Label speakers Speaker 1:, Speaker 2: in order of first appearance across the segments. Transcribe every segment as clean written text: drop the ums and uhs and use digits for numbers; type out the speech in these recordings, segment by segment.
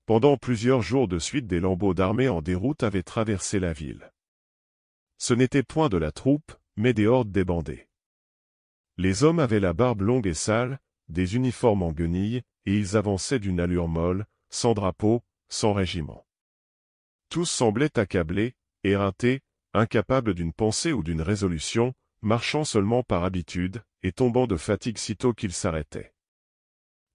Speaker 1: Pendant plusieurs jours de suite, des lambeaux d'armée en déroute avaient traversé la ville. Ce n'était point de la troupe, mais des hordes débandées. Les hommes avaient la barbe longue et sale, des uniformes en guenilles, et ils avançaient d'une allure molle, sans drapeau, sans régiment. Tous semblaient accablés, éreintés, incapables d'une pensée ou d'une résolution, marchant seulement par habitude, et tombant de fatigue sitôt qu'ils s'arrêtaient.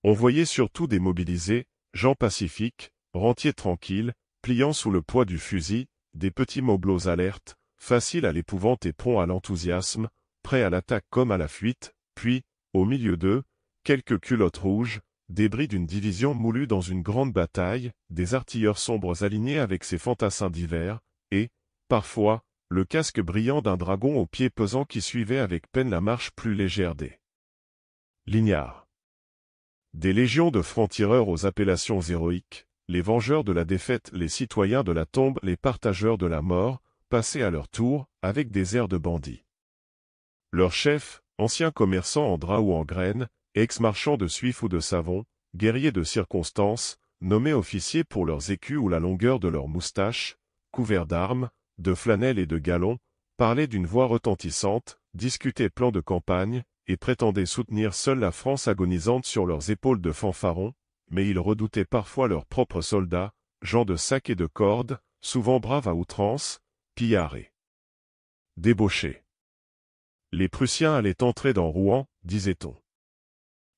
Speaker 1: On voyait surtout des mobilisés, gens pacifiques, rentiers tranquilles, pliant sous le poids du fusil, des petits mobelots alertes, faciles à l'épouvante et prompts à l'enthousiasme, prêts à l'attaque comme à la fuite, puis, au milieu d'eux, quelques culottes rouges, débris d'une division moulue dans une grande bataille, des artilleurs sombres alignés avec ses fantassins d'hiver, et, parfois, le casque brillant d'un dragon aux pieds pesants qui suivait avec peine la marche plus légère des lignards. Des légions de francs-tireurs aux appellations héroïques, les vengeurs de la défaite, les citoyens de la tombe, les partageurs de la mort, passaient à leur tour, avec des airs de bandits. Leur chef, ancien commerçant en drap ou en graines, ex-marchand de suif ou de savon, guerriers de circonstance, nommés officiers pour leurs écus ou la longueur de leurs moustaches, couverts d'armes, de flanelles et de galons, parlaient d'une voix retentissante, discutaient plans de campagne, et prétendaient soutenir seule la France agonisante sur leurs épaules de fanfarons, mais ils redoutaient parfois leurs propres soldats, gens de sac et de corde, souvent braves à outrance, pillards et débauchés. Les Prussiens allaient entrer dans Rouen, disait-on.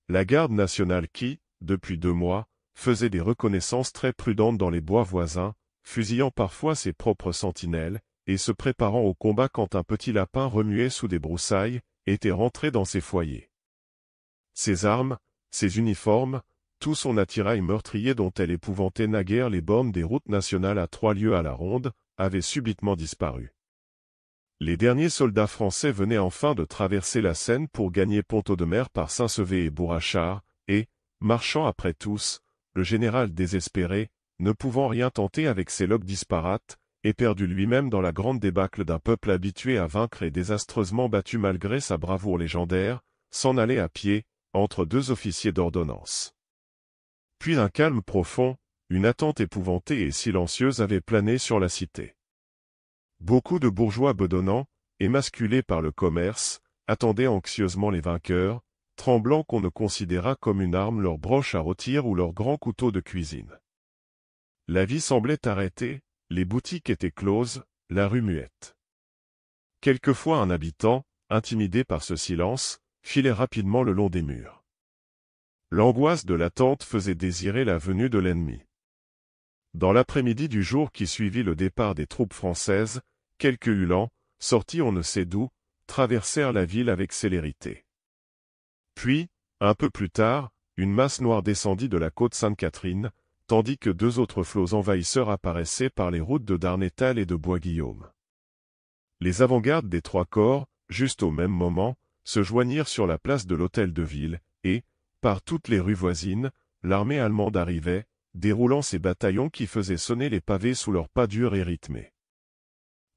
Speaker 1: La garde nationale qui, depuis 2 mois, faisait des reconnaissances très prudentes dans les bois voisins, fusillant parfois ses propres sentinelles, et se préparant au combat quand un petit lapin remuait sous des broussailles, était rentré dans ses foyers. Ses armes, ses uniformes, tout son attirail meurtrier dont elle épouvantait naguère les bornes des routes nationales à 3 lieues à la ronde, avait subitement disparu. Les derniers soldats français venaient enfin de traverser la Seine pour gagner Pont-Audemer par Saint-Sevé et Bourrachard, et, marchant après tous, le général désespéré, ne pouvant rien tenter avec ses loques disparates, éperdu lui-même dans la grande débâcle d'un peuple habitué à vaincre et désastreusement battu malgré sa bravoure légendaire, s'en allait à pied, entre 2 officiers d'ordonnance. Puis un calme profond, une attente épouvantée et silencieuse avait plané sur la cité. Beaucoup de bourgeois bedonnants, émasculés par le commerce, attendaient anxieusement les vainqueurs, tremblant qu'on ne considérât comme une arme leur broche à rôtir ou leur grand couteau de cuisine. La vie semblait arrêtée, les boutiques étaient closes, la rue muette. Quelquefois un habitant, intimidé par ce silence, filait rapidement le long des murs. L'angoisse de l'attente faisait désirer la venue de l'ennemi. Dans l'après-midi du jour qui suivit le départ des troupes françaises, quelques uhlans, sortis on ne sait d'où, traversèrent la ville avec célérité. Puis, un peu plus tard, une masse noire descendit de la côte Sainte-Catherine, tandis que 2 autres flots envahisseurs apparaissaient par les routes de Darnétal et de Bois-Guillaume. Les avant-gardes des 3 corps, juste au même moment, se joignirent sur la place de l'hôtel de ville, et, par toutes les rues voisines, l'armée allemande arrivait, déroulant ses bataillons qui faisaient sonner les pavés sous leurs pas durs et rythmés.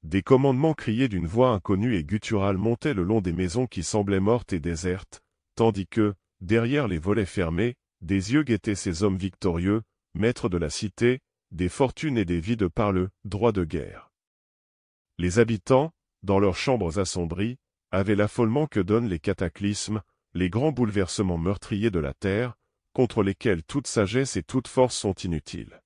Speaker 1: Des commandements criés d'une voix inconnue et gutturale montaient le long des maisons qui semblaient mortes et désertes, tandis que, derrière les volets fermés, des yeux guettaient ces hommes victorieux, maîtres de la cité, des fortunes et des vies de par le droit de guerre. Les habitants, dans leurs chambres assombries, avaient l'affolement que donnent les cataclysmes, les grands bouleversements meurtriers de la terre, contre lesquels toute sagesse et toute force sont inutiles.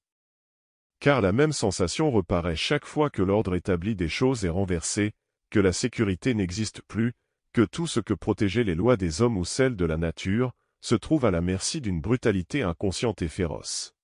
Speaker 1: Car la même sensation reparaît chaque fois que l'ordre établi des choses est renversé, que la sécurité n'existe plus, que tout ce que protégeait les lois des hommes ou celles de la nature, se trouve à la merci d'une brutalité inconsciente et féroce.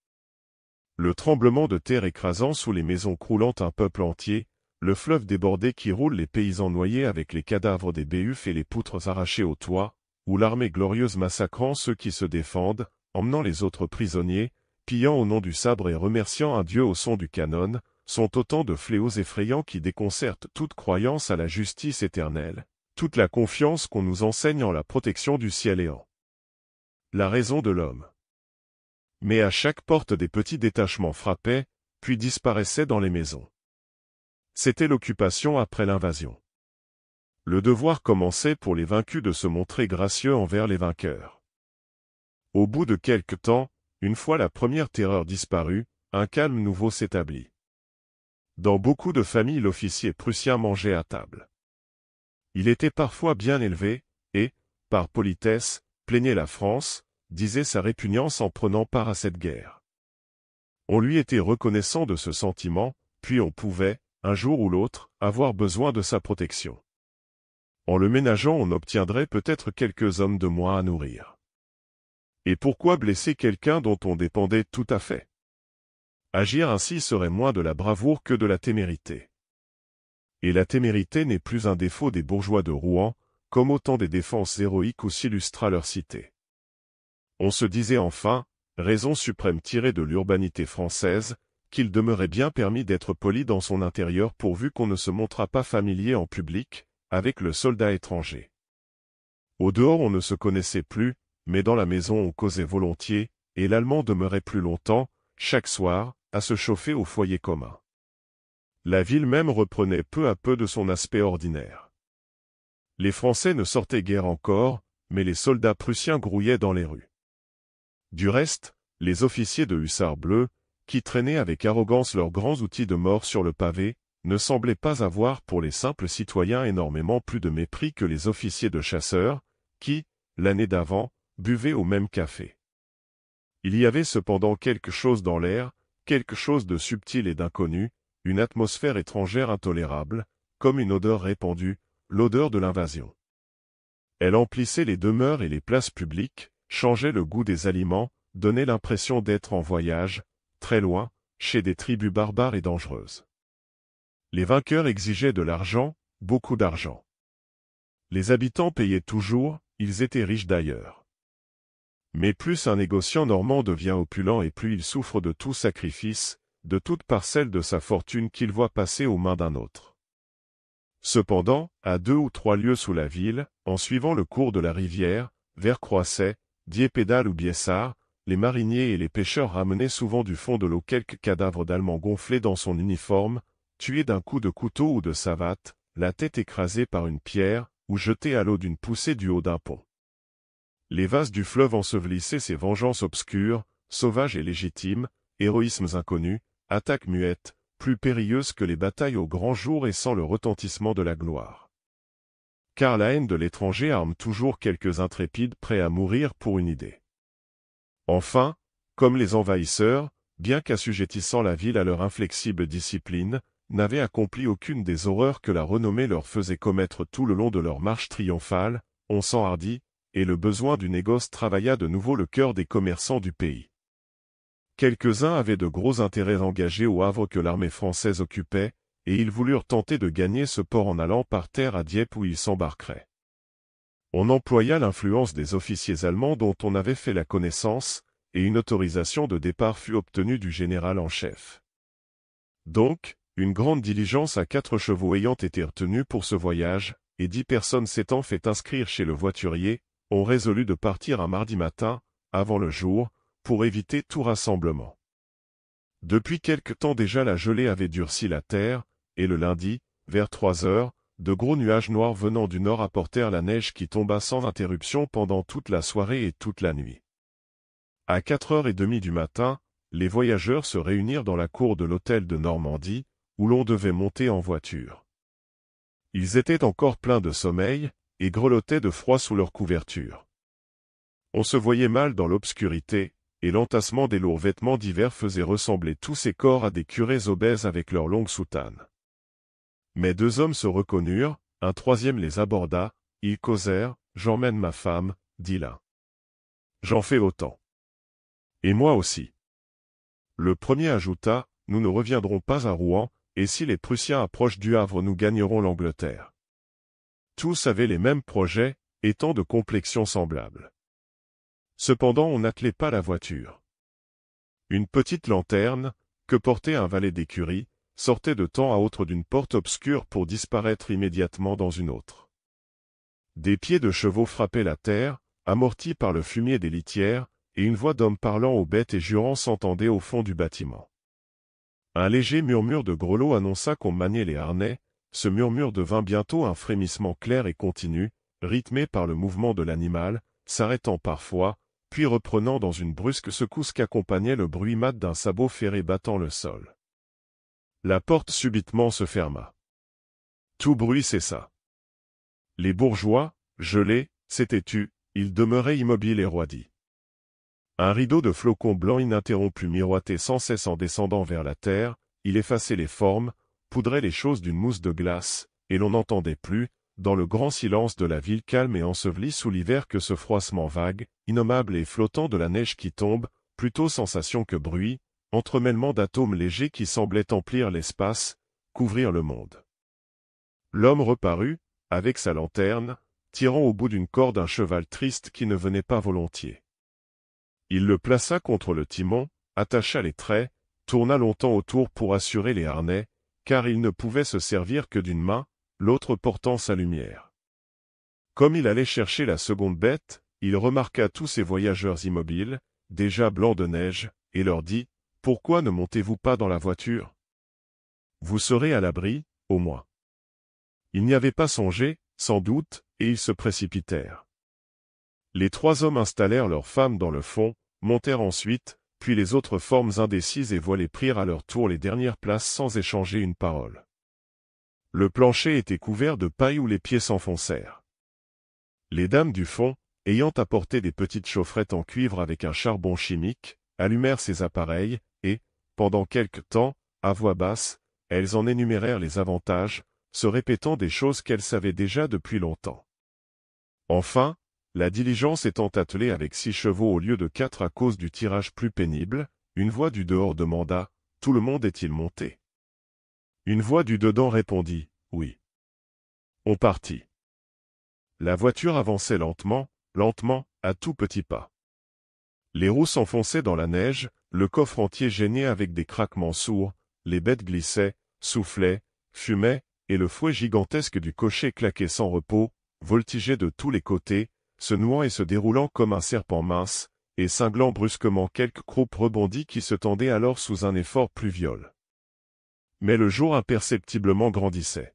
Speaker 1: Le tremblement de terre écrasant sous les maisons croulant un peuple entier, le fleuve débordé qui roule les paysans noyés avec les cadavres des béhufs et les poutres arrachées au toit, ou l'armée glorieuse massacrant ceux qui se défendent, emmenant les autres prisonniers, pillant au nom du sabre et remerciant un Dieu au son du canon, sont autant de fléaux effrayants qui déconcertent toute croyance à la justice éternelle, toute la confiance qu'on nous enseigne en la protection du ciel et en la raison de l'homme. Mais à chaque porte des petits détachements frappaient, puis disparaissaient dans les maisons. C'était l'occupation après l'invasion. Le devoir commençait pour les vaincus de se montrer gracieux envers les vainqueurs. Au bout de quelque temps, une fois la première terreur disparue, un calme nouveau s'établit. Dans beaucoup de familles, l'officier prussien mangeait à table. Il était parfois bien élevé, et, par politesse, plaignait la France, disait sa répugnance en prenant part à cette guerre. On lui était reconnaissant de ce sentiment, puis on pouvait, un jour ou l'autre, avoir besoin de sa protection. En le ménageant, on obtiendrait peut-être quelques hommes de moins à nourrir. Et pourquoi blesser quelqu'un dont on dépendait tout à fait? Agir ainsi serait moins de la bravoure que de la témérité. Et la témérité n'est plus un défaut des bourgeois de Rouen, comme autant des défenses héroïques où s'illustra leur cité. On se disait enfin, raison suprême tirée de l'urbanité française, qu'il demeurait bien permis d'être poli dans son intérieur pourvu qu'on ne se montrât pas familier en public, avec le soldat étranger. Au dehors on ne se connaissait plus, mais dans la maison on causait volontiers, et l'Allemand demeurait plus longtemps, chaque soir, à se chauffer au foyer commun. La ville même reprenait peu à peu de son aspect ordinaire. Les Français ne sortaient guère encore, mais les soldats prussiens grouillaient dans les rues. Du reste, les officiers de hussards bleus, qui traînaient avec arrogance leurs grands outils de mort sur le pavé, ne semblaient pas avoir pour les simples citoyens énormément plus de mépris que les officiers de chasseurs, qui, l'année d'avant, buvaient au même café. Il y avait cependant quelque chose dans l'air, quelque chose de subtil et d'inconnu, une atmosphère étrangère intolérable, comme une odeur répandue, l'odeur de l'invasion. Elle emplissait les demeures et les places publiques, changeait le goût des aliments, donnait l'impression d'être en voyage, très loin, chez des tribus barbares et dangereuses. Les vainqueurs exigeaient de l'argent, beaucoup d'argent. Les habitants payaient toujours, ils étaient riches d'ailleurs. Mais plus un négociant normand devient opulent et plus il souffre de tout sacrifice, de toute parcelle de sa fortune qu'il voit passer aux mains d'un autre. Cependant, à 2 ou 3 lieues sous la ville, en suivant le cours de la rivière, vers Croisset, Diepédale ou Biessart, les mariniers et les pêcheurs ramenaient souvent du fond de l'eau quelques cadavres d'Allemands gonflés dans son uniforme, tués d'un coup de couteau ou de savate, la tête écrasée par une pierre, ou jetés à l'eau d'une poussée du haut d'un pont. Les vases du fleuve ensevelissaient ces vengeances obscures, sauvages et légitimes, héroïsmes inconnus, attaques muettes, plus périlleuses que les batailles au grand jour et sans le retentissement de la gloire. Car la haine de l'étranger arme toujours quelques intrépides prêts à mourir pour une idée. Enfin, comme les envahisseurs, bien qu'assujettissant la ville à leur inflexible discipline, n'avaient accompli aucune des horreurs que la renommée leur faisait commettre tout le long de leur marche triomphale, on s'enhardit, et le besoin du négoce travailla de nouveau le cœur des commerçants du pays. Quelques-uns avaient de gros intérêts engagés au Havre que l'armée française occupait, et ils voulurent tenter de gagner ce port en allant par terre à Dieppe où ils s'embarqueraient. On employa l'influence des officiers allemands dont on avait fait la connaissance, et une autorisation de départ fut obtenue du général en chef. Donc, une grande diligence à 4 chevaux ayant été retenue pour ce voyage, et 10 personnes s'étant fait inscrire chez le voiturier, on résolut de partir un mardi matin, avant le jour, pour éviter tout rassemblement. Depuis quelque temps déjà la gelée avait durci la terre, et le lundi, vers 3 heures, de gros nuages noirs venant du nord apportèrent la neige qui tomba sans interruption pendant toute la soirée et toute la nuit. À 4h30 du matin, les voyageurs se réunirent dans la cour de l'hôtel de Normandie, où l'on devait monter en voiture. Ils étaient encore pleins de sommeil, et grelottaient de froid sous leur couverture. On se voyait mal dans l'obscurité, et l'entassement des lourds vêtements d'hiver faisait ressembler tous ces corps à des curés obèses avec leurs longues soutanes. Mais 2 hommes se reconnurent, un troisième les aborda, ils causèrent, « J'emmène ma femme », dit l'un. « J'en fais autant. »« Et moi aussi. » Le premier ajouta, « Nous ne reviendrons pas à Rouen, et si les Prussiens approchent du Havre nous gagnerons l'Angleterre. » Tous avaient les mêmes projets, étant de complexion semblable. Cependant on n'attelait pas la voiture. Une petite lanterne, que portait un valet d'écurie, sortait de temps à autre d'une porte obscure pour disparaître immédiatement dans une autre. Des pieds de chevaux frappaient la terre, amortis par le fumier des litières, et une voix d'homme parlant aux bêtes et jurant s'entendait au fond du bâtiment. Un léger murmure de grelots annonça qu'on maniait les harnais. Ce murmure devint bientôt un frémissement clair et continu, rythmé par le mouvement de l'animal, s'arrêtant parfois, puis reprenant dans une brusque secousse qu'accompagnait le bruit mat d'un sabot ferré battant le sol. La porte subitement se ferma. Tout bruit cessa. Les bourgeois, gelés, s'étaient tus, ils demeuraient immobiles et roidis. Un rideau de flocons blancs ininterrompu miroitait sans cesse en descendant vers la terre, il effaçait les formes, poudrait les choses d'une mousse de glace, et l'on n'entendait plus, dans le grand silence de la ville calme et ensevelie sous l'hiver, que ce froissement vague, innommable et flottant de la neige qui tombe, plutôt sensation que bruit, entremêlement d'atomes légers qui semblaient emplir l'espace, couvrir le monde. L'homme reparut, avec sa lanterne, tirant au bout d'une corde un cheval triste qui ne venait pas volontiers. Il le plaça contre le timon, attacha les traits, tourna longtemps autour pour assurer les harnais, car il ne pouvait se servir que d'une main, l'autre portant sa lumière. Comme il allait chercher la seconde bête, il remarqua tous ces voyageurs immobiles, déjà blancs de neige, et leur dit « Pourquoi ne montez-vous pas dans la voiture? Vous serez à l'abri, au moins. » Ils n'y avaient pas songé, sans doute, et ils se précipitèrent. Les trois hommes installèrent leurs femmes dans le fond, montèrent ensuite, puis les autres formes indécises et voilées prirent à leur tour les dernières places sans échanger une parole. Le plancher était couvert de paille où les pieds s'enfoncèrent. Les dames du fond, ayant apporté des petites chaufferettes en cuivre avec un charbon chimique, allumèrent ces appareils, et, pendant quelque temps, à voix basse, elles en énumérèrent les avantages, se répétant des choses qu'elles savaient déjà depuis longtemps. Enfin, la diligence étant attelée avec 6 chevaux au lieu de 4 à cause du tirage plus pénible, une voix du dehors demanda « Tout le monde est-il monté ?» Une voix du dedans répondit « Oui. » On partit. La voiture avançait lentement, lentement, à tout petits pas. Les roues s'enfonçaient dans la neige, le coffre entier gênait avec des craquements sourds, les bêtes glissaient, soufflaient, fumaient, et le fouet gigantesque du cocher claquait sans repos, voltigeait de tous les côtés, se nouant et se déroulant comme un serpent mince, et cinglant brusquement quelques croupes rebondies qui se tendaient alors sous un effort pluviol. Mais le jour imperceptiblement grandissait.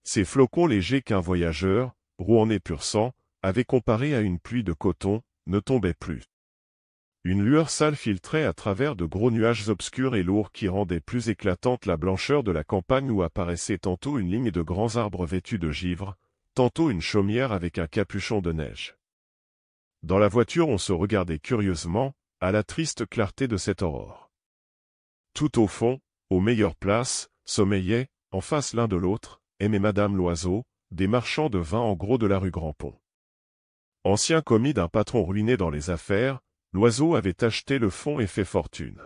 Speaker 1: Ces flocons légers qu'un voyageur, rouennais pur sang, avait comparés à une pluie de coton, ne tombaient plus. Une lueur sale filtrait à travers de gros nuages obscurs et lourds qui rendaient plus éclatante la blancheur de la campagne où apparaissait tantôt une ligne de grands arbres vêtus de givre, tantôt une chaumière avec un capuchon de neige. Dans la voiture on se regardait curieusement, à la triste clarté de cette aurore. Tout au fond, aux meilleures places, sommeillaient, en face l'un de l'autre, M et Madame Loiseau, des marchands de vin en gros de la rue Grand-Pont. Ancien commis d'un patron ruiné dans les affaires, Loiseau avait acheté le fonds et fait fortune.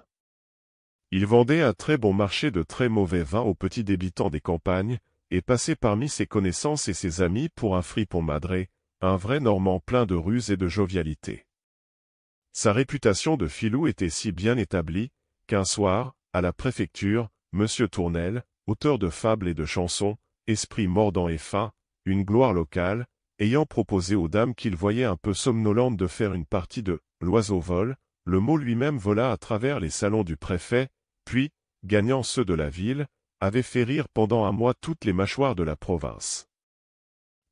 Speaker 1: Il vendait à très bon marché de très mauvais vins aux petits débitants des campagnes, et passait parmi ses connaissances et ses amis pour un fripon madré, un vrai Normand plein de ruse et de jovialité. Sa réputation de filou était si bien établie, qu'un soir, à la préfecture, M. Tournel, auteur de fables et de chansons, esprit mordant et fin, une gloire locale, ayant proposé aux dames qu'il voyait un peu somnolentes de faire une partie de « l'oiseau vole », le mot lui-même vola à travers les salons du préfet, puis, gagnant ceux de la ville, avait fait rire pendant un mois toutes les mâchoires de la province.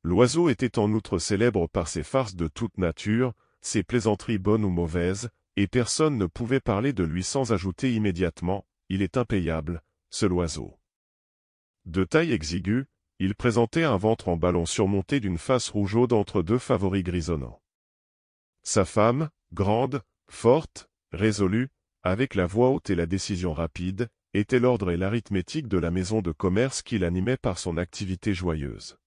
Speaker 1: L'oiseau était en outre célèbre par ses farces de toute nature, ses plaisanteries bonnes ou mauvaises, et personne ne pouvait parler de lui sans ajouter immédiatement « il est impayable, ce l'oiseau ». De taille exiguë, il présentait un ventre en ballon surmonté d'une face rougeaude entre deux favoris grisonnants. Sa femme, grande, forte, résolue, avec la voix haute et la décision rapide, était l'ordre et l'arithmétique de la maison de commerce qu'il animait par son activité joyeuse.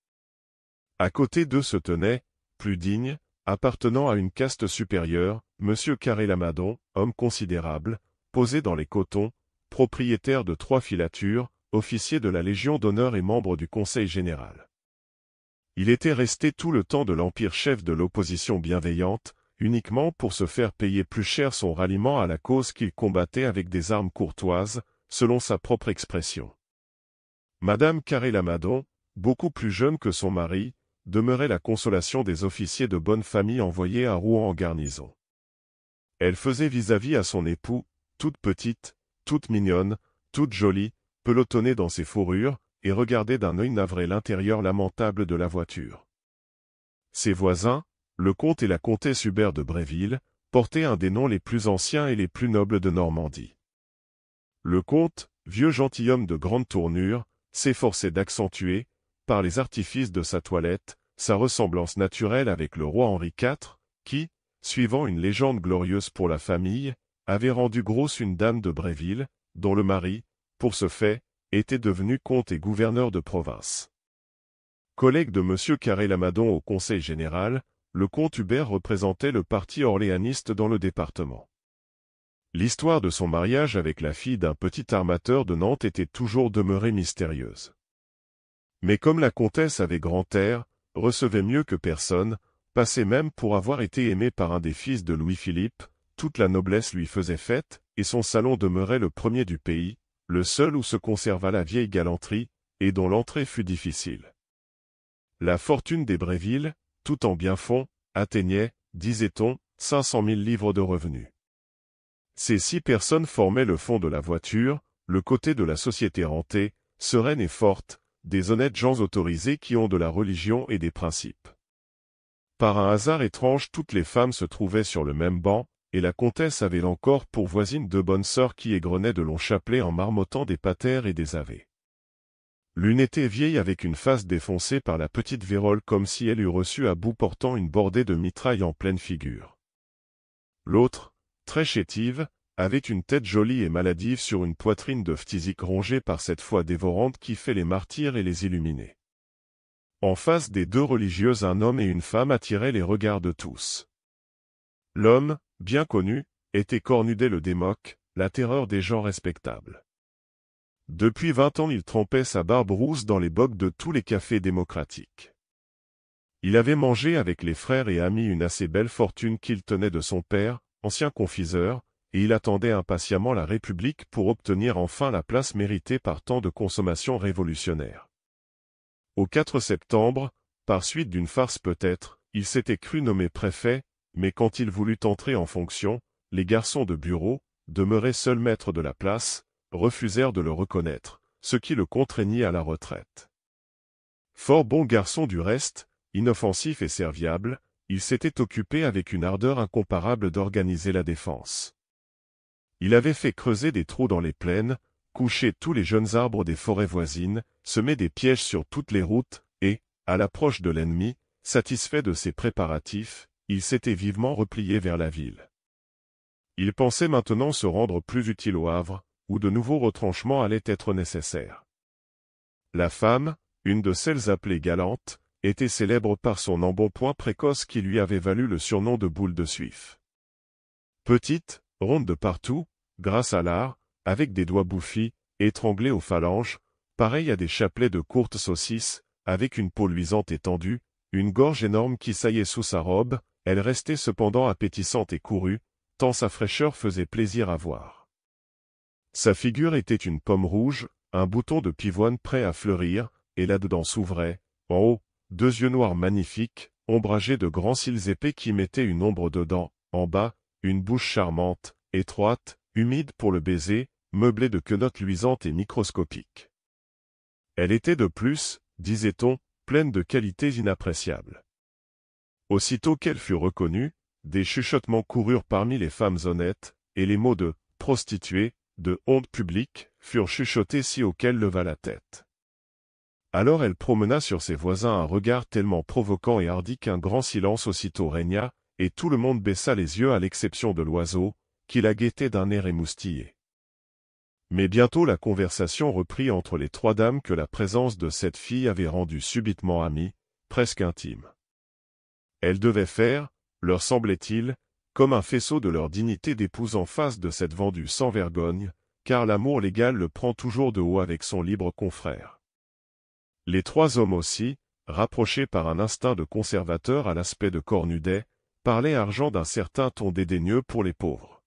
Speaker 1: À côté d'eux se tenait, plus digne, appartenant à une caste supérieure, M. Carré-Lamadon, homme considérable, posé dans les cotons, propriétaire de 3 filatures, officier de la Légion d'honneur et membre du Conseil général. Il était resté tout le temps de l'Empire chef de l'opposition bienveillante, uniquement pour se faire payer plus cher son ralliement à la cause qu'il combattait avec des armes courtoises, selon sa propre expression. Madame Carré-Lamadon, beaucoup plus jeune que son mari, demeurait la consolation des officiers de bonne famille envoyés à Rouen en garnison. Elle faisait vis-à-vis à son époux, toute petite, toute mignonne, toute jolie, pelotonnée dans ses fourrures, et regardait d'un œil navré l'intérieur lamentable de la voiture. Ses voisins, le comte et la comtesse Hubert de Bréville, portaient un des noms les plus anciens et les plus nobles de Normandie. Le comte, vieux gentilhomme de grande tournure, s'efforçait d'accentuer, par les artifices de sa toilette, sa ressemblance naturelle avec le roi Henri IV, qui, suivant une légende glorieuse pour la famille, avait rendu grosse une dame de Bréville, dont le mari, pour ce fait, était devenu comte et gouverneur de province. Collègue de M. Carré-Lamadon au Conseil général, le comte Hubert représentait le parti orléaniste dans le département. L'histoire de son mariage avec la fille d'un petit armateur de Nantes était toujours demeurée mystérieuse. Mais comme la comtesse avait grand air, recevait mieux que personne, passait même pour avoir été aimée par un des fils de Louis-Philippe, toute la noblesse lui faisait fête, et son salon demeurait le premier du pays, le seul où se conserva la vieille galanterie, et dont l'entrée fut difficile. La fortune des Bréville, tout en biens-fonds, atteignait, disait-on, 500 000 livres de revenus. Ces 6 personnes formaient le fond de la voiture, le côté de la société rentée, sereine et forte, des honnêtes gens autorisés qui ont de la religion et des principes. Par un hasard étrange, toutes les femmes se trouvaient sur le même banc, et la comtesse avait encore pour voisine 2 bonnes sœurs qui égrenaient de longs chapelets en marmottant des patères et des avés. L'une était vieille avec une face défoncée par la petite vérole comme si elle eût reçu à bout portant une bordée de mitraille en pleine figure. L'autre, très chétive, avait une tête jolie et maladive sur une poitrine de phthisique rongée par cette foi dévorante qui fait les martyrs et les illuminés. En face des 2 religieuses, un homme et une femme attiraient les regards de tous. L'homme, bien connu, était Cornudet le Démoc, la terreur des gens respectables. Depuis 20 ans il trempait sa barbe rousse dans les bocs de tous les cafés démocratiques. Il avait mangé avec les frères et amis une assez belle fortune qu'il tenait de son père, ancien confiseur, et il attendait impatiemment la République pour obtenir enfin la place méritée par tant de consommations révolutionnaires. Au 4 septembre, par suite d'une farce peut-être, il s'était cru nommé préfet, mais quand il voulut entrer en fonction, les garçons de bureau, demeurés seuls maîtres de la place, refusèrent de le reconnaître, ce qui le contraignit à la retraite. Fort bon garçon du reste, inoffensif et serviable, il s'était occupé avec une ardeur incomparable d'organiser la défense. Il avait fait creuser des trous dans les plaines, coucher tous les jeunes arbres des forêts voisines, semer des pièges sur toutes les routes, et, à l'approche de l'ennemi, satisfait de ses préparatifs, il s'était vivement replié vers la ville. Il pensait maintenant se rendre plus utile au Havre, où de nouveaux retranchements allaient être nécessaires. La femme, une de celles appelées galantes, était célèbre par son embonpoint précoce qui lui avait valu le surnom de boule de suif. Petite, ronde de partout, grâce à l'art, avec des doigts bouffis, étranglés aux phalanges, pareils à des chapelets de courtes saucisses, avec une peau luisante et tendue, une gorge énorme qui saillait sous sa robe, elle restait cependant appétissante et courue, tant sa fraîcheur faisait plaisir à voir. Sa figure était une pomme rouge, un bouton de pivoine prêt à fleurir, et là-dedans s'ouvraient, en haut, 2 yeux noirs magnifiques, ombragés de grands cils épais qui mettaient une ombre dedans, en bas, une bouche charmante, étroite, humide pour le baiser, meublée de quenottes luisantes et microscopiques. Elle était de plus, disait-on, pleine de qualités inappréciables. Aussitôt qu'elle fut reconnue, des chuchotements coururent parmi les femmes honnêtes, et les mots de « prostituée », de « honte publique » furent chuchotés si haut qu'elle leva la tête. Alors elle promena sur ses voisins un regard tellement provoquant et hardi qu'un grand silence aussitôt régna, et tout le monde baissa les yeux à l'exception de l'oiseau, qui la guettait d'un air émoustillé. Mais bientôt la conversation reprit entre les 3 dames que la présence de cette fille avait rendues subitement amies, presque intimes. Elle devait faire, leur semblait-il, comme un faisceau de leur dignité d'épouse en face de cette vendue sans vergogne, car l'amour légal le prend toujours de haut avec son libre confrère. Les 3 hommes aussi, rapprochés par un instinct de conservateur à l'aspect de Cornudet, parlaient argent d'un certain ton dédaigneux pour les pauvres.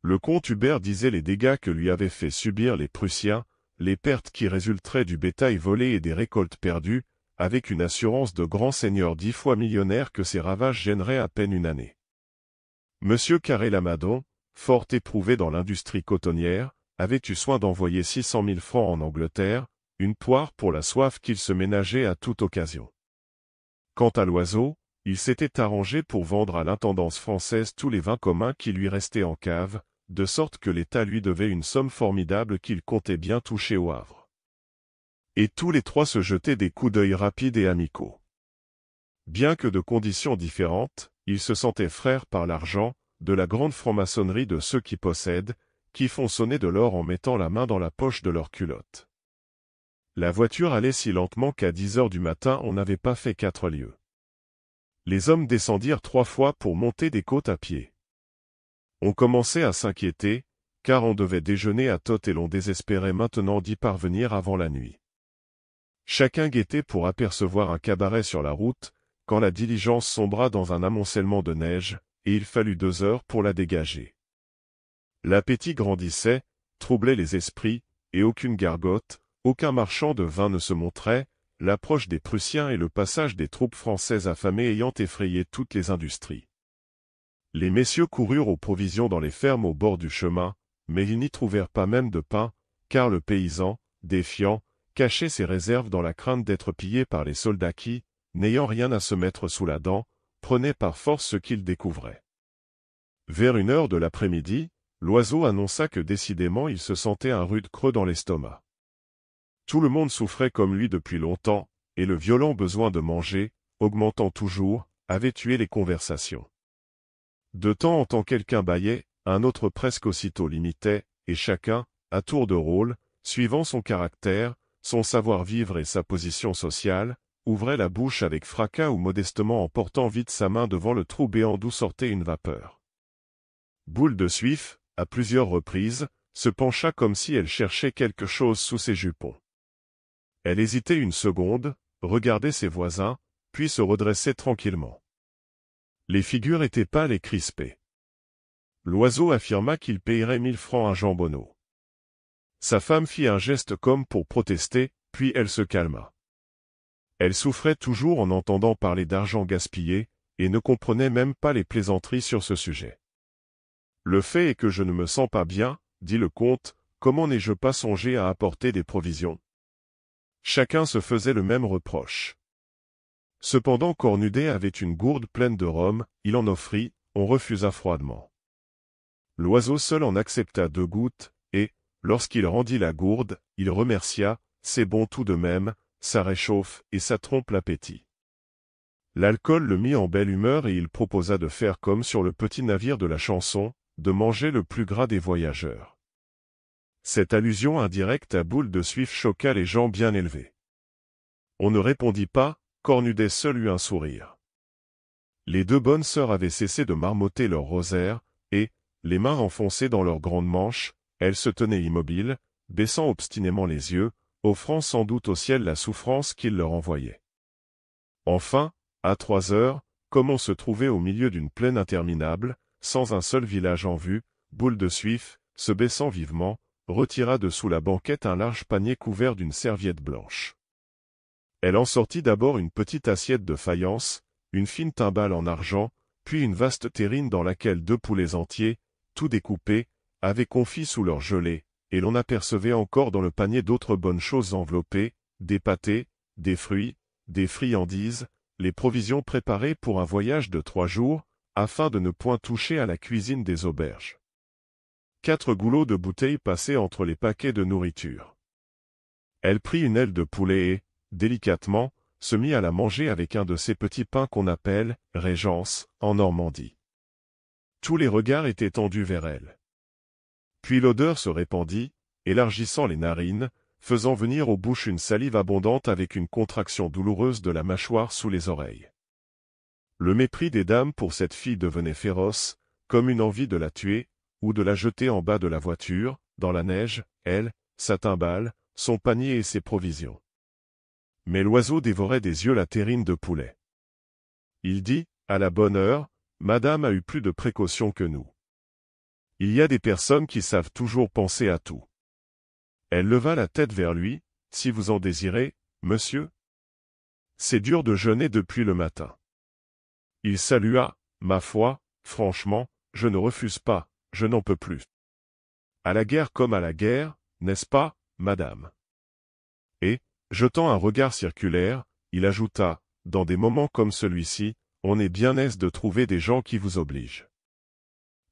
Speaker 1: Le comte Hubert disait les dégâts que lui avaient fait subir les Prussiens, les pertes qui résulteraient du bétail volé et des récoltes perdues, avec une assurance de grand seigneur 10 fois millionnaire que ces ravages gêneraient à peine une année. Monsieur Carré-Lamadon, fort éprouvé dans l'industrie cotonnière, avait eu soin d'envoyer 600 000 francs en Angleterre, une poire pour la soif qu'il se ménageait à toute occasion. Quant à l'oiseau, il s'était arrangé pour vendre à l'intendance française tous les vins communs qui lui restaient en cave, de sorte que l'État lui devait une somme formidable qu'il comptait bien toucher au Havre. Et tous les trois se jetaient des coups d'œil rapides et amicaux. Bien que de conditions différentes, ils se sentaient frères par l'argent, de la grande franc-maçonnerie de ceux qui possèdent, qui font sonner de l'or en mettant la main dans la poche de leur culotte. La voiture allait si lentement qu'à 10 heures du matin on n'avait pas fait 4 lieues. Les hommes descendirent 3 fois pour monter des côtes à pied. On commençait à s'inquiéter, car on devait déjeuner à Tot et l'on désespérait maintenant d'y parvenir avant la nuit. Chacun guettait pour apercevoir un cabaret sur la route, quand la diligence sombra dans un amoncellement de neige, et il fallut 2 heures pour la dégager. L'appétit grandissait, troublait les esprits, et aucune gargote, aucun marchand de vin ne se montrait, l'approche des Prussiens et le passage des troupes françaises affamées ayant effrayé toutes les industries. Les messieurs coururent aux provisions dans les fermes au bord du chemin, mais ils n'y trouvèrent pas même de pain, car le paysan, défiant, cachait ses réserves dans la crainte d'être pillé par les soldats qui, n'ayant rien à se mettre sous la dent, prenaient par force ce qu'ils découvraient. Vers 1 heure de l'après-midi, Loiseau annonça que décidément il se sentait un rude creux dans l'estomac. Tout le monde souffrait comme lui depuis longtemps, et le violent besoin de manger, augmentant toujours, avait tué les conversations. De temps en temps quelqu'un bâillait, un autre presque aussitôt l'imitait, et chacun, à tour de rôle, suivant son caractère, son savoir-vivre et sa position sociale, ouvrait la bouche avec fracas ou modestement en portant vite sa main devant le trou béant d'où sortait une vapeur. Boule de Suif, à plusieurs reprises, se pencha comme si elle cherchait quelque chose sous ses jupons. Elle hésitait une seconde, regardait ses voisins, puis se redressait tranquillement. Les figures étaient pâles et crispées. Loiseau affirma qu'il payerait 1000 francs à Jean Bonneau. Sa femme fit un geste comme pour protester, puis elle se calma. Elle souffrait toujours en entendant parler d'argent gaspillé, et ne comprenait même pas les plaisanteries sur ce sujet. Le fait est que je ne me sens pas bien, dit le comte, comment n'ai-je pas songé à apporter des provisions? Chacun se faisait le même reproche. Cependant Cornudet avait une gourde pleine de rhum, il en offrit, on refusa froidement. Loiseau seul en accepta 2 gouttes, et, lorsqu'il rendit la gourde, il remercia, c'est bon tout de même, ça réchauffe et ça trompe l'appétit. L'alcool le mit en belle humeur et il proposa de faire comme sur le petit navire de la chanson, de manger le plus gras des voyageurs. Cette allusion indirecte à Boule de Suif choqua les gens bien élevés. On ne répondit pas, Cornudet seul eut un sourire. Les 2 bonnes sœurs avaient cessé de marmotter leur rosaire, et, les mains enfoncées dans leurs grandes manches, elles se tenaient immobiles, baissant obstinément les yeux, offrant sans doute au ciel la souffrance qu'il leur envoyait. Enfin, à 3 heures, comme on se trouvait au milieu d'une plaine interminable, sans un seul village en vue, Boule de Suif, se baissant vivement, retira de sous la banquette un large panier couvert d'une serviette blanche. Elle en sortit d'abord une petite assiette de faïence, une fine timbale en argent, puis une vaste terrine dans laquelle 2 poulets entiers, tout découpés, avaient confit sous leur gelée, et l'on apercevait encore dans le panier d'autres bonnes choses enveloppées, des pâtés, des fruits, des friandises, les provisions préparées pour un voyage de 3 jours, afin de ne point toucher à la cuisine des auberges. 4 goulots de bouteilles passaient entre les paquets de nourriture. Elle prit une aile de poulet et, délicatement, se mit à la manger avec un de ces petits pains qu'on appelle « Régence » en Normandie. Tous les regards étaient tendus vers elle. Puis l'odeur se répandit, élargissant les narines, faisant venir aux bouches une salive abondante avec une contraction douloureuse de la mâchoire sous les oreilles. Le mépris des dames pour cette fille devenait féroce, comme une envie de la tuer, ou de la jeter en bas de la voiture, dans la neige, elle, sa timbale, son panier et ses provisions. Mais Loiseau dévorait des yeux la terrine de poulet. Il dit, à la bonne heure, Madame a eu plus de précautions que nous. Il y a des personnes qui savent toujours penser à tout. Elle leva la tête vers lui, si vous en désirez, monsieur. C'est dur de jeûner depuis le matin. Il salua, ma foi, franchement, je ne refuse pas, je n'en peux plus. À la guerre comme à la guerre, n'est-ce pas, madame? Et, jetant un regard circulaire, il ajouta, dans des moments comme celui-ci, on est bien aise de trouver des gens qui vous obligent.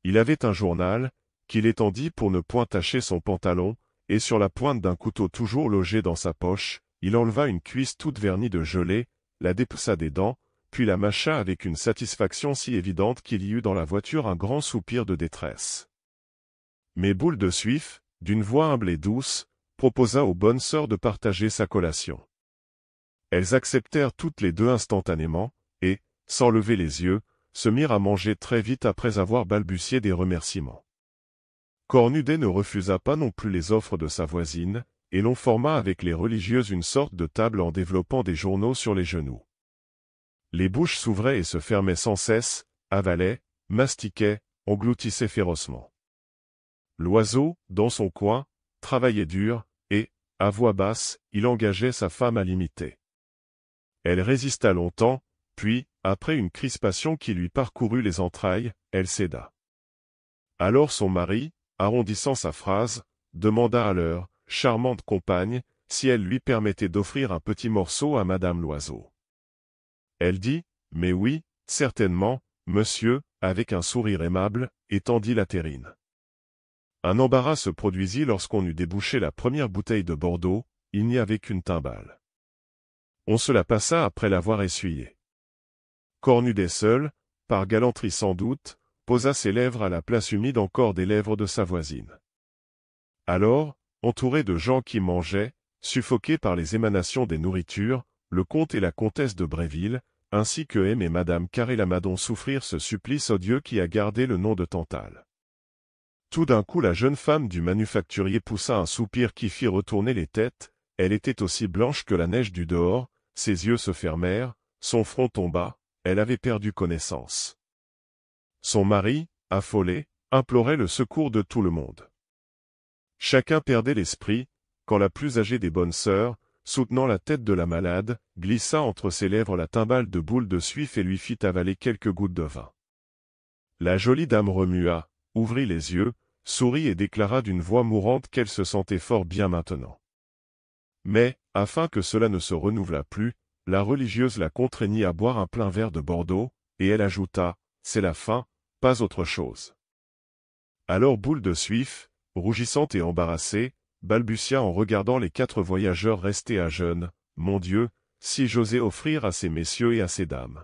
Speaker 1: Il avait un journal, qu'il étendit pour ne point tacher son pantalon, et sur la pointe d'un couteau toujours logé dans sa poche, il enleva une cuisse toute vernie de gelée, la dépoussa des dents, puis la mâcha avec une satisfaction si évidente qu'il y eut dans la voiture un grand soupir de détresse. Mais Boule de Suif, d'une voix humble et douce, proposa aux bonnes sœurs de partager sa collation. Elles acceptèrent toutes les deux instantanément, et, sans lever les yeux, se mirent à manger très vite après avoir balbutié des remerciements. Cornudet ne refusa pas non plus les offres de sa voisine, et l'on forma avec les religieuses une sorte de table en développant des journaux sur les genoux. Les bouches s'ouvraient et se fermaient sans cesse, avalaient, mastiquaient, engloutissaient férocement. L'oiseau, dans son coin, travaillait dur, et, à voix basse, il engageait sa femme à l'imiter. Elle résista longtemps, puis, après une crispation qui lui parcourut les entrailles, elle céda. Alors son mari, arrondissant sa phrase, demanda à leur charmante compagne si elle lui permettait d'offrir un petit morceau à Madame Loiseau. Elle dit « Mais oui, certainement, monsieur », avec un sourire aimable, et tendit la terrine. Un embarras se produisit lorsqu'on eut débouché la première bouteille de Bordeaux, il n'y avait qu'une timbale. On se la passa après l'avoir essuyée. Cornudet seul, par galanterie sans doute, posa ses lèvres à la place humide encore des lèvres de sa voisine. Alors, entouré de gens qui mangeaient, suffoqués par les émanations des nourritures, le comte et la comtesse de Bréville, ainsi que M et Madame Carré-Lamadon souffrirent ce supplice odieux qui a gardé le nom de Tantale. Tout d'un coup la jeune femme du manufacturier poussa un soupir qui fit retourner les têtes, elle était aussi blanche que la neige du dehors, ses yeux se fermèrent, son front tomba, elle avait perdu connaissance. Son mari, affolé, implorait le secours de tout le monde. Chacun perdait l'esprit, quand la plus âgée des bonnes sœurs, soutenant la tête de la malade, glissa entre ses lèvres la timbale de Boule de Suif et lui fit avaler quelques gouttes de vin. La jolie dame remua, ouvrit les yeux, sourit et déclara d'une voix mourante qu'elle se sentait fort bien maintenant. Mais, afin que cela ne se renouvelât plus, la religieuse la contraignit à boire un plein verre de Bordeaux, et elle ajouta « C'est la fin, pas autre chose ». Alors Boule de Suif, rougissante et embarrassée, balbutia en regardant les 4 voyageurs restés à jeûne, « Mon Dieu, si j'osais offrir à ces messieurs et à ces dames ».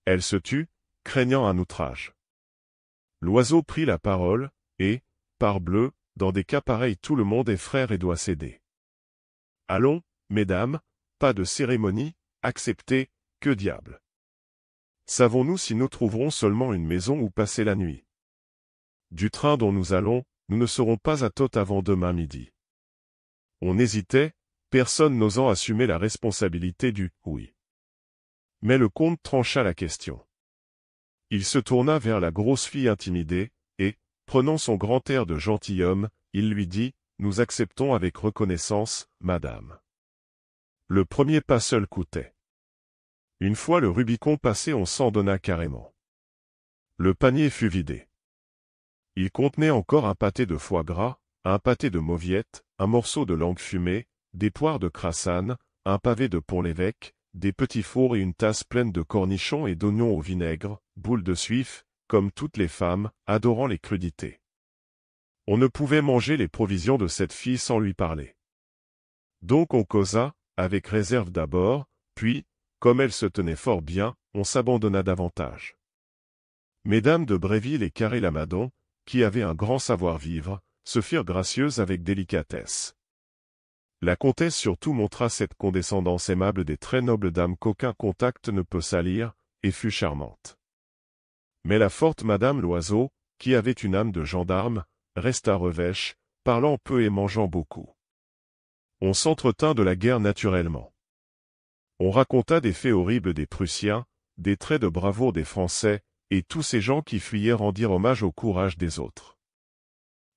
Speaker 1: Elle se tut, craignant un outrage. L'oiseau prit la parole, et, parbleu, dans des cas pareils tout le monde est frère et doit céder. Allons, mesdames, pas de cérémonie, acceptez, que diable. Savons-nous si nous trouverons seulement une maison où passer la nuit? Du train dont nous allons, nous ne serons pas à Tôtes avant demain midi. On hésitait, personne n'osant assumer la responsabilité du « oui ». Mais le comte trancha la question. Il se tourna vers la grosse fille intimidée, et, prenant son grand air de gentilhomme, il lui dit « Nous acceptons avec reconnaissance, madame ». Le premier pas seul coûtait. Une fois le Rubicon passé, on s'en donna carrément. Le panier fut vidé. Il contenait encore un pâté de foie gras, un pâté de mauviettes, un morceau de langue fumée, des poires de crassane, un pavé de Pont-l'Évêque, des petits fours et une tasse pleine de cornichons et d'oignons au vinaigre, Boule de Suif, comme toutes les femmes, adorant les crudités. On ne pouvait manger les provisions de cette fille sans lui parler. Donc on causa, avec réserve d'abord, puis, comme elle se tenait fort bien, on s'abandonna davantage. Mesdames de Bréville et Carré-Lamadon, qui avaient un grand savoir-vivre, se firent gracieuses avec délicatesse. La comtesse surtout montra cette condescendance aimable des très nobles dames qu'aucun contact ne peut salir, et fut charmante. Mais la forte Madame Loiseau, qui avait une âme de gendarme, resta revêche, parlant peu et mangeant beaucoup. On s'entretint de la guerre naturellement. On raconta des faits horribles des Prussiens, des traits de bravoure des Français, et tous ces gens qui fuyaient rendirent hommage au courage des autres.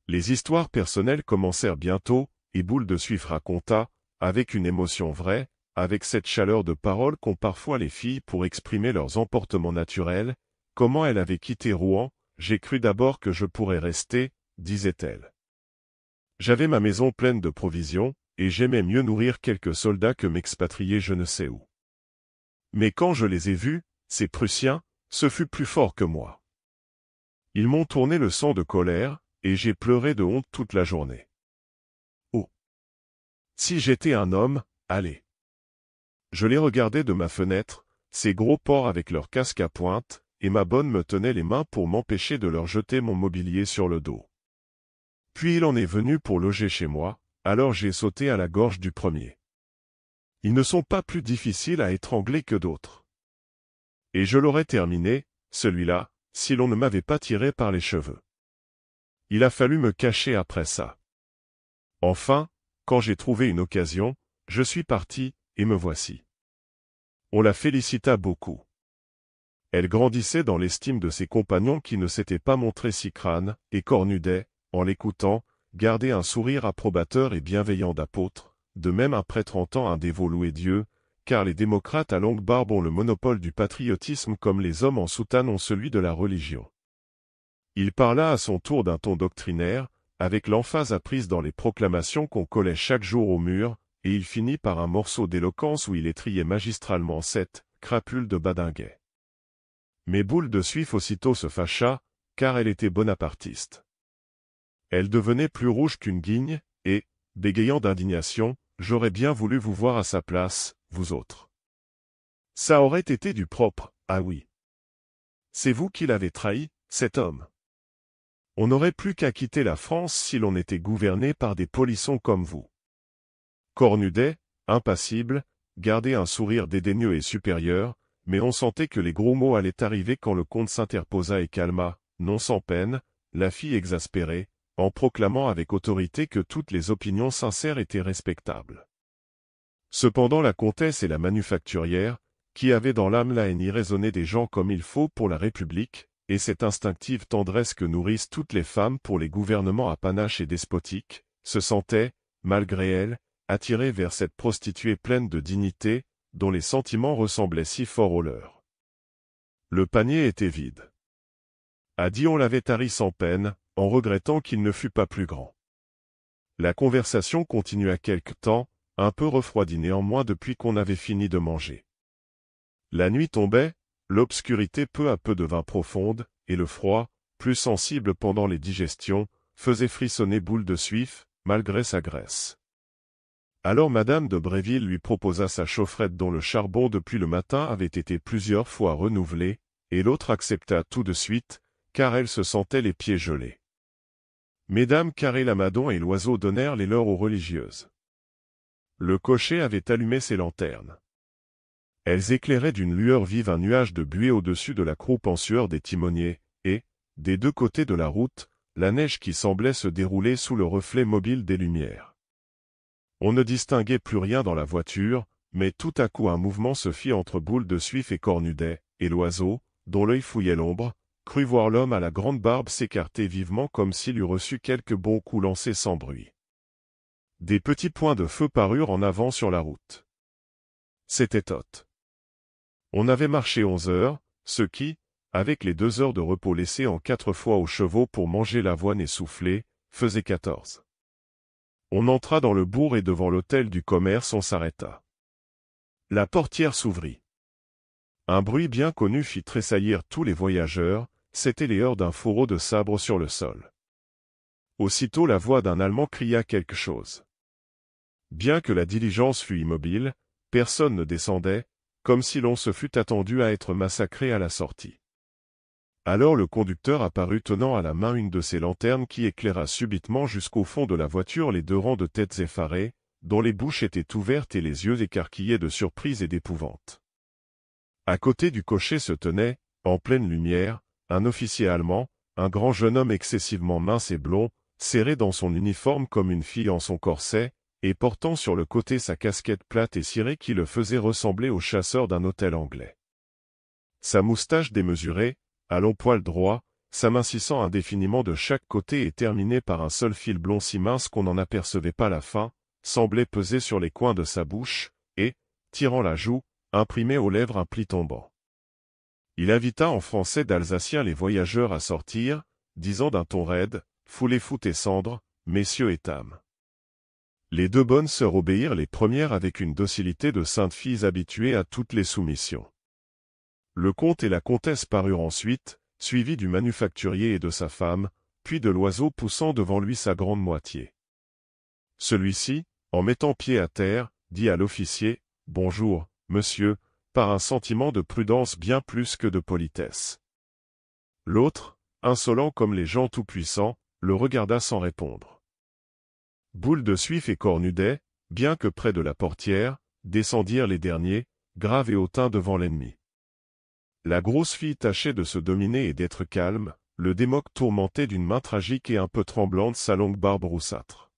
Speaker 1: Les histoires personnelles commencèrent bientôt, et Boule de Suif raconta, avec une émotion vraie, avec cette chaleur de parole qu'ont parfois les filles pour exprimer leurs emportements naturels, comment elle avait quitté Rouen. J'ai cru d'abord que je pourrais rester, disait-elle. J'avais ma maison pleine de provisions, et j'aimais mieux nourrir quelques soldats que m'expatrier je ne sais où. Mais quand je les ai vus, Ces Prussiens, ce fut plus fort que moi. Ils m'ont tourné le sang de colère, et j'ai pleuré de honte toute la journée. Oh! Si j'étais un homme, allez! Je les regardais de ma fenêtre, ces gros porcs avec leurs casques à pointe, et ma bonne me tenait les mains pour m'empêcher de leur jeter mon mobilier sur le dos. Puis il en est venu pour loger chez moi, alors j'ai sauté à la gorge du premier. Ils ne sont pas plus difficiles à étrangler que d'autres. Et je l'aurais terminé, celui-là, si l'on ne m'avait pas tiré par les cheveux. Il a fallu me cacher après ça. Enfin, quand j'ai trouvé une occasion, je suis parti, et me voici. On la félicita beaucoup. Elle grandissait dans l'estime de ses compagnons qui ne s'étaient pas montrés si crânes, et Cornudet, en l'écoutant, gardait un sourire approbateur et bienveillant d'apôtre, de même après 30 ans un dévot louait Dieu, car les démocrates à longue barbe ont le monopole du patriotisme comme les hommes en soutane ont celui de la religion. Il parla à son tour d'un ton doctrinaire, avec l'emphase apprise dans les proclamations qu'on collait chaque jour au mur, et il finit par un morceau d'éloquence où il étriait magistralement cette crapule de Badinguet. Mais Boule de Suif aussitôt se fâcha, car elle était bonapartiste. Elle devenait plus rouge qu'une guigne, et, bégayant d'indignation, « J'aurais bien voulu vous voir à sa place, vous autres. Ça aurait été du propre, ah oui. C'est vous qui l'avez trahi, cet homme. On n'aurait plus qu'à quitter la France si l'on était gouverné par des polissons comme vous. » Cornudet, impassible, gardait un sourire dédaigneux et supérieur, mais on sentait que les gros mots allaient arriver quand le comte s'interposa et calma, non sans peine, la fille exaspérée, en proclamant avec autorité que toutes les opinions sincères étaient respectables. Cependant la comtesse et la manufacturière, qui avaient dans l'âme la haine irraisonnée des gens comme il faut pour la République, et cette instinctive tendresse que nourrissent toutes les femmes pour les gouvernements à panache et despotiques, se sentaient, malgré elles, attirées vers cette prostituée pleine de dignité, dont les sentiments ressemblaient si fort aux leurs. Le panier était vide. Adi on l'avait tari sans peine, en regrettant qu'il ne fût pas plus grand. La conversation continua quelque temps, un peu refroidie néanmoins depuis qu'on avait fini de manger. La nuit tombait, l'obscurité peu à peu devint profonde, et le froid, plus sensible pendant les digestions, faisait frissonner Boule de Suif, malgré sa graisse. Alors madame de Bréville lui proposa sa chaufferette dont le charbon depuis le matin avait été plusieurs fois renouvelé, et l'autre accepta tout de suite, car elle se sentait les pieds gelés. Mesdames Carré-Lamadon et Loiseau donnèrent les leurs aux religieuses. Le cocher avait allumé ses lanternes. Elles éclairaient d'une lueur vive un nuage de buée au-dessus de la croupe en sueur des timoniers, et, des deux côtés de la route, la neige qui semblait se dérouler sous le reflet mobile des lumières. On ne distinguait plus rien dans la voiture, mais tout à coup un mouvement se fit entre Boule de Suif et Cornudet, et Loiseau, dont l'œil fouillait l'ombre, crut voir l'homme à la grande barbe s'écarter vivement comme s'il eût reçu quelques bons coups lancés sans bruit. Des petits points de feu parurent en avant sur la route. C'était Tot. On avait marché 11 heures, ce qui, avec les 2 heures de repos laissées en 4 fois aux chevaux pour manger l'avoine et souffler, faisait 14. On entra dans le bourg et devant l'hôtel du commerce on s'arrêta. La portière s'ouvrit. Un bruit bien connu fit tressaillir tous les voyageurs, c'étaient les heurts d'un fourreau de sabre sur le sol. Aussitôt la voix d'un Allemand cria quelque chose. Bien que la diligence fût immobile, personne ne descendait, comme si l'on se fût attendu à être massacré à la sortie. Alors le conducteur apparut tenant à la main une de ces lanternes qui éclaira subitement jusqu'au fond de la voiture les 2 rangs de têtes effarées, dont les bouches étaient ouvertes et les yeux écarquillés de surprise et d'épouvante. À côté du cocher se tenait, en pleine lumière, un officier allemand, un grand jeune homme excessivement mince et blond, serré dans son uniforme comme une fille en son corset, et portant sur le côté sa casquette plate et cirée qui le faisait ressembler au chasseur d'un hôtel anglais. Sa moustache démesurée, à longs poils droits, s'amincissant indéfiniment de chaque côté et terminée par un seul fil blond si mince qu'on n'en apercevait pas la fin, semblait peser sur les coins de sa bouche, et, tirant la joue, imprimait aux lèvres un pli tombant. Il invita en français d'Alsacien les voyageurs à sortir, disant d'un ton raide, « Foulez-vous et cendres, messieurs et dames. » Les 2 bonnes sœurs obéirent les premières avec une docilité de saintes filles habituées à toutes les soumissions. Le comte et la comtesse parurent ensuite, suivis du manufacturier et de sa femme, puis de l'oiseau poussant devant lui sa grande moitié. Celui-ci, en mettant pied à terre, dit à l'officier, « Bonjour, monsieur », par un sentiment de prudence bien plus que de politesse. L'autre, insolent comme les gens tout-puissants, le regarda sans répondre. Boule de Suif et Cornudet, bien que près de la portière, descendirent les derniers, graves et hautains devant l'ennemi. La grosse fille tâchait de se dominer et d'être calme, le démoc tourmentait d'une main tragique et un peu tremblante sa longue barbe roussâtre.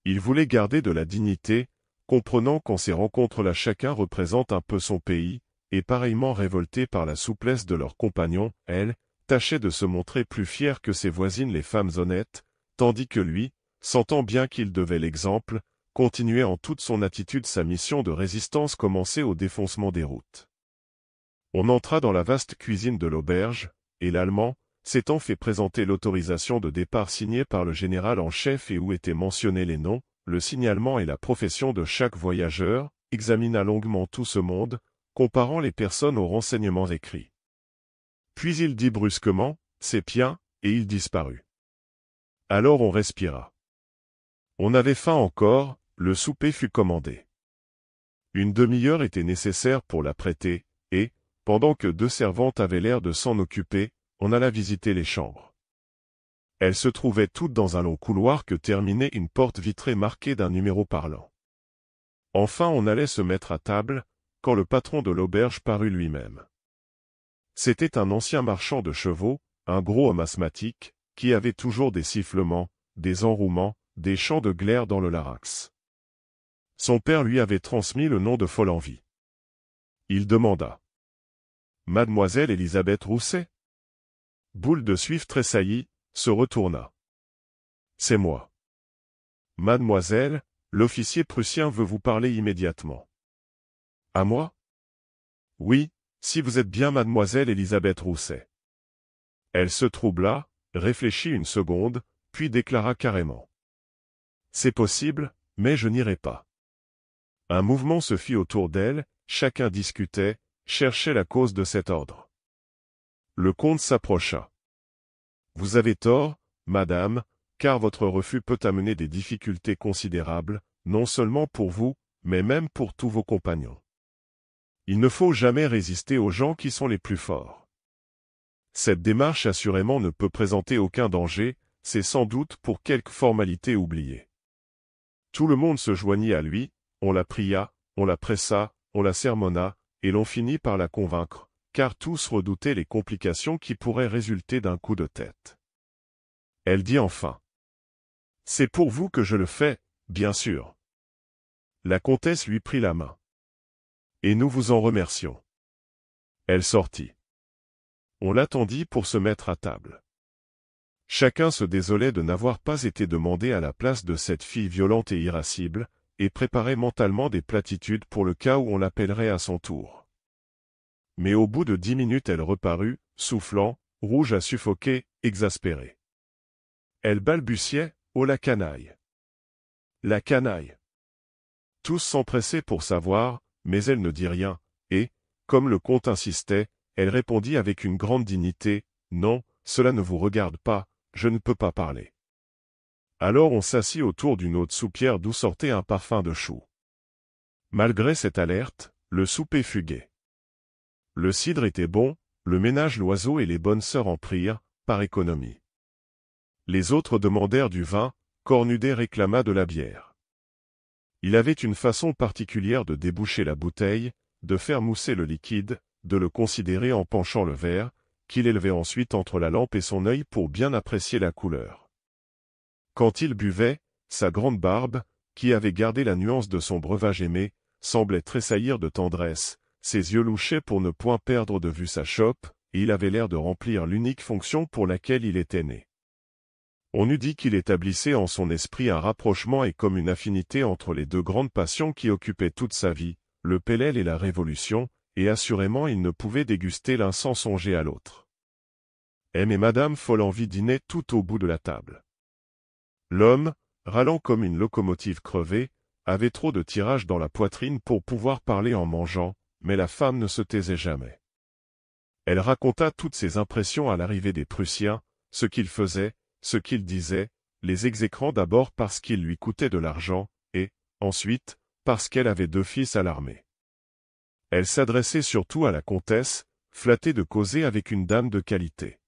Speaker 1: Il voulait garder de la dignité, comprenant qu'en ces rencontres-là chacun représente un peu son pays, et pareillement révolté par la souplesse de leurs compagnons, elle tâchait de se montrer plus fière que ses voisines les femmes honnêtes, tandis que lui, sentant bien qu'il devait l'exemple, continuait en toute son attitude sa mission de résistance commencée au défoncement des routes. On entra dans la vaste cuisine de l'auberge, et l'Allemand, s'étant fait présenter l'autorisation de départ signée par le général en chef et où étaient mentionnés les noms, le signalement et la profession de chaque voyageur, examina longuement tout ce monde, comparant les personnes aux renseignements écrits. Puis il dit brusquement, « C'est bien », et il disparut. Alors on respira. On avait faim encore, le souper fut commandé. Une demi-heure était nécessaire pour l'apprêter, et, pendant que 2 servantes avaient l'air de s'en occuper, on alla visiter les chambres. Elles se trouvaient toutes dans un long couloir que terminait une porte vitrée marquée d'un numéro parlant. Enfin on allait se mettre à table, quand le patron de l'auberge parut lui-même. C'était un ancien marchand de chevaux, un gros homme asthmatique, qui avait toujours des sifflements, des enrouements, des chants de glaire dans le larynx. Son père lui avait transmis le nom de Follenvie. Il demanda. « Mademoiselle Élisabeth Rousset ?» Boule de Suif tressaillit, se retourna. « C'est moi. »« Mademoiselle, l'officier prussien veut vous parler immédiatement. »« À moi ?»« Oui, si vous êtes bien mademoiselle Élisabeth Rousset. » Elle se troubla, réfléchit une seconde, puis déclara carrément. « C'est possible, mais je n'irai pas. » Un mouvement se fit autour d'elle, chacun discutait, cherchait la cause de cet ordre. Le comte s'approcha. « Vous avez tort, madame, car votre refus peut amener des difficultés considérables, non seulement pour vous, mais même pour tous vos compagnons. Il ne faut jamais résister aux gens qui sont les plus forts. Cette démarche assurément ne peut présenter aucun danger, c'est sans doute pour quelque formalité oubliée. » Tout le monde se joignit à lui, on la pria, on la pressa, on la sermonna, et l'on finit par la convaincre, car tous redoutaient les complications qui pourraient résulter d'un coup de tête. Elle dit enfin. « C'est pour vous que je le fais, bien sûr. » La comtesse lui prit la main. « Et nous vous en remercions. » Elle sortit. On l'attendit pour se mettre à table. Chacun se désolait de n'avoir pas été demandé à la place de cette fille violente et irascible, et préparait mentalement des platitudes pour le cas où on l'appellerait à son tour. Mais au bout de 10 minutes elle reparut, soufflant, rouge à suffoquer, exaspérée. Elle balbutiait, « Oh la canaille ! La canaille !» Tous s'empressaient pour savoir, mais elle ne dit rien, et, comme le comte insistait, elle répondit avec une grande dignité, « Non, cela ne vous regarde pas, je ne peux pas parler. » Alors on s'assit autour d'une haute soupière d'où sortait un parfum de chou. Malgré cette alerte, le souper fut gai. Le cidre était bon, le ménage Loiseau et les bonnes sœurs en prirent, par économie. Les autres demandèrent du vin, Cornudet réclama de la bière. Il avait une façon particulière de déboucher la bouteille, de faire mousser le liquide, de le considérer en penchant le verre, qu'il élevait ensuite entre la lampe et son œil pour bien apprécier la couleur. Quand il buvait, sa grande barbe, qui avait gardé la nuance de son breuvage aimé, semblait tressaillir de tendresse, ses yeux louchaient pour ne point perdre de vue sa chope, et il avait l'air de remplir l'unique fonction pour laquelle il était né. On eût dit qu'il établissait en son esprit un rapprochement et comme une affinité entre les 2 grandes passions qui occupaient toute sa vie, le pellel et la révolution, et assurément il ne pouvait déguster l'un sans songer à l'autre. M et madame Follenvie dînaient tout au bout de la table. L'homme, râlant comme une locomotive crevée, avait trop de tirage dans la poitrine pour pouvoir parler en mangeant, mais la femme ne se taisait jamais. Elle raconta toutes ses impressions à l'arrivée des Prussiens, ce qu'ils faisaient, ce qu'ils disaient, les exécrant d'abord parce qu'ils lui coûtaient de l'argent, et, ensuite, parce qu'elle avait 2 fils à l'armée. Elle s'adressait surtout à la comtesse, flattée de causer avec une dame de qualité.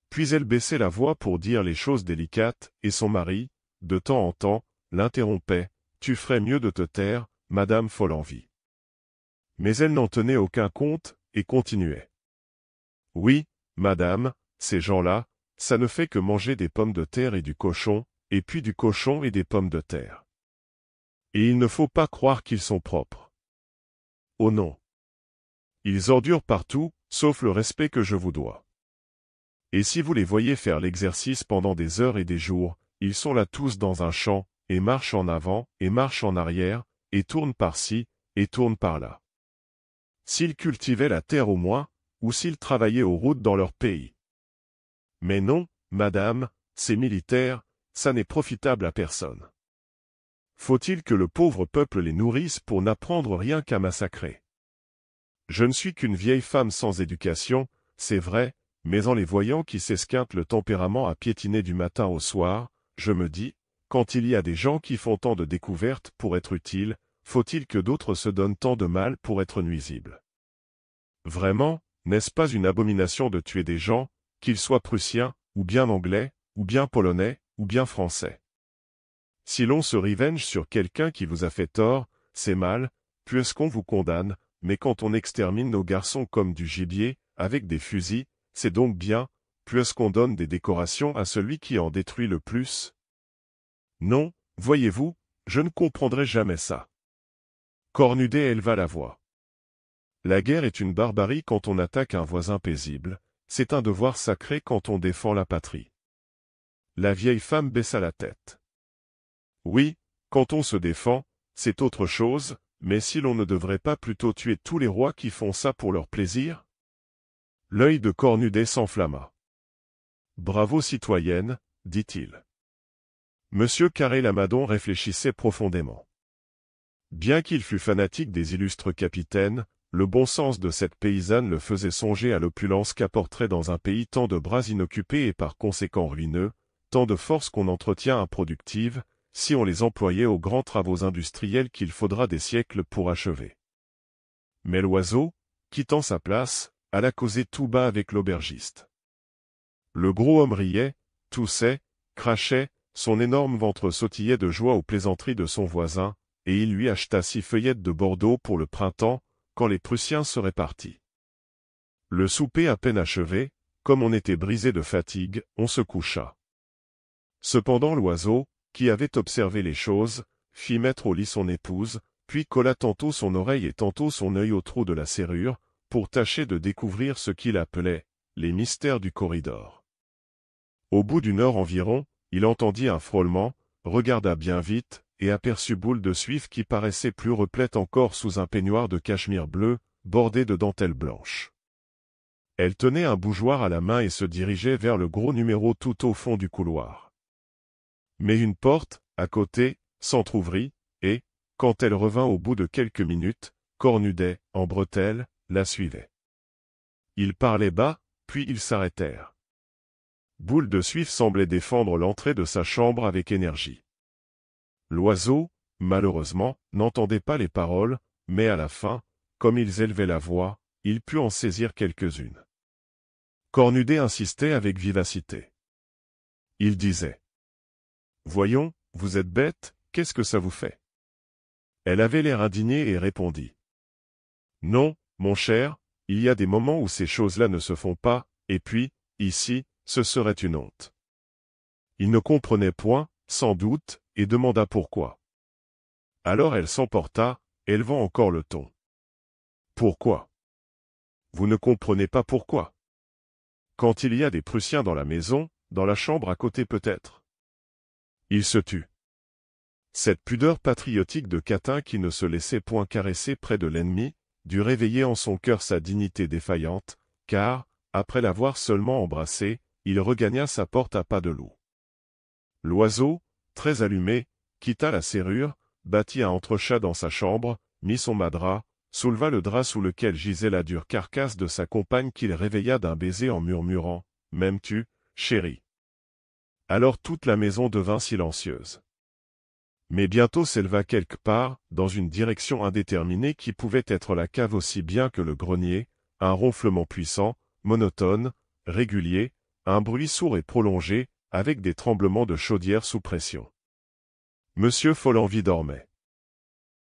Speaker 1: Puis elle baissait la voix pour dire les choses délicates, et son mari, de temps en temps, l'interrompait. « Tu ferais mieux de te taire, Madame Follenvie. » Mais elle n'en tenait aucun compte, et continuait. « Oui, madame, ces gens-là, ça ne fait que manger des pommes de terre et du cochon, et puis du cochon et des pommes de terre. Et il ne faut pas croire qu'ils sont propres. Oh non. Ils ordurent partout, sauf le respect que je vous dois. Et si vous les voyez faire l'exercice pendant des heures et des jours, ils sont là tous dans un champ, et marchent en avant, et marchent en arrière, et tournent par-ci, et tournent par-là. S'ils cultivaient la terre au moins, ou s'ils travaillaient aux routes dans leur pays. Mais non, madame, ces militaires, ça n'est profitable à personne. Faut-il que le pauvre peuple les nourrisse pour n'apprendre rien qu'à massacrer? Je ne suis qu'une vieille femme sans éducation, c'est vrai, mais en les voyant qui s'esquintent le tempérament à piétiner du matin au soir, je me dis, quand il y a des gens qui font tant de découvertes pour être utiles, faut-il que d'autres se donnent tant de mal pour être nuisibles? Vraiment, n'est-ce pas une abomination de tuer des gens, qu'ils soient prussiens, ou bien anglais, ou bien polonais, ou bien français? Si l'on se revenge sur quelqu'un qui vous a fait tort, c'est mal, puisqu'on vous condamne, mais quand on extermine nos garçons comme du gibier, avec des fusils, c'est donc bien, puisqu'on donne des décorations à celui qui en détruit le plus. Non, voyez-vous, je ne comprendrai jamais ça. Cornudet éleva la voix. La guerre est une barbarie quand on attaque un voisin paisible, c'est un devoir sacré quand on défend la patrie. La vieille femme baissa la tête. Oui, quand on se défend, c'est autre chose, mais si l'on ne devrait pas plutôt tuer tous les rois qui font ça pour leur plaisir? L'œil de Cornudet s'enflamma. Bravo citoyenne, dit-il. Monsieur Carré-Lamadon réfléchissait profondément. Bien qu'il fût fanatique des illustres capitaines, le bon sens de cette paysanne le faisait songer à l'opulence qu'apporterait dans un pays tant de bras inoccupés et par conséquent ruineux, tant de forces qu'on entretient improductives, si on les employait aux grands travaux industriels qu'il faudra des siècles pour achever. Mais l'oiseau, quittant sa place, alla causer tout bas avec l'aubergiste. Le gros homme riait, toussait, crachait, son énorme ventre sautillait de joie aux plaisanteries de son voisin, et il lui acheta 6 feuillettes de Bordeaux pour le printemps, quand les Prussiens seraient partis. Le souper à peine achevé, comme on était brisé de fatigue, on se coucha. Cependant l'oiseau, qui avait observé les choses, fit mettre au lit son épouse, puis colla tantôt son oreille et tantôt son œil au trou de la serrure, pour tâcher de découvrir ce qu'il appelait les mystères du corridor. Au bout d'une heure environ, il entendit un frôlement, regarda bien vite, et aperçut Boule de Suif qui paraissait plus replète encore sous un peignoir de cachemire bleu, bordé de dentelle blanche. Elle tenait un bougeoir à la main et se dirigeait vers le gros numéro tout au fond du couloir. Mais une porte, à côté, s'entr'ouvrit, et, quand elle revint au bout de quelques minutes, Cornudet, en bretelles, la suivait. Ils parlaient bas, puis ils s'arrêtèrent. Boule de Suif semblait défendre l'entrée de sa chambre avec énergie. L'oiseau, malheureusement, n'entendait pas les paroles, mais à la fin, comme ils élevaient la voix, il put en saisir quelques-unes. Cornudet insistait avec vivacité. Il disait: « Voyons, vous êtes bête, qu'est-ce que ça vous fait ?» Elle avait l'air indignée et répondit: « Non, mon cher, il y a des moments où ces choses-là ne se font pas, et puis, ici, ce serait une honte. » Il ne comprenait point, sans doute, et demanda pourquoi. Alors elle s'emporta, élevant encore le ton. « Pourquoi? Vous ne comprenez pas pourquoi? Quand il y a des Prussiens dans la maison, dans la chambre à côté peut-être. » Il se tut. Cette pudeur patriotique de Catin qui ne se laissait point caresser près de l'ennemi, dut réveiller en son cœur sa dignité défaillante, car, après l'avoir seulement embrassé, il regagna sa porte à pas de loup. L'oiseau, très allumé, quitta la serrure, battit un entrechat dans sa chambre, mit son madras, souleva le drap sous lequel gisait la dure carcasse de sa compagne qu'il réveilla d'un baiser en murmurant « M'aimes-tu, chérie ?» Alors toute la maison devint silencieuse. Mais bientôt s'éleva quelque part, dans une direction indéterminée qui pouvait être la cave aussi bien que le grenier, un ronflement puissant, monotone, régulier, un bruit sourd et prolongé, avec des tremblements de chaudière sous pression. Monsieur Follenvie dormait.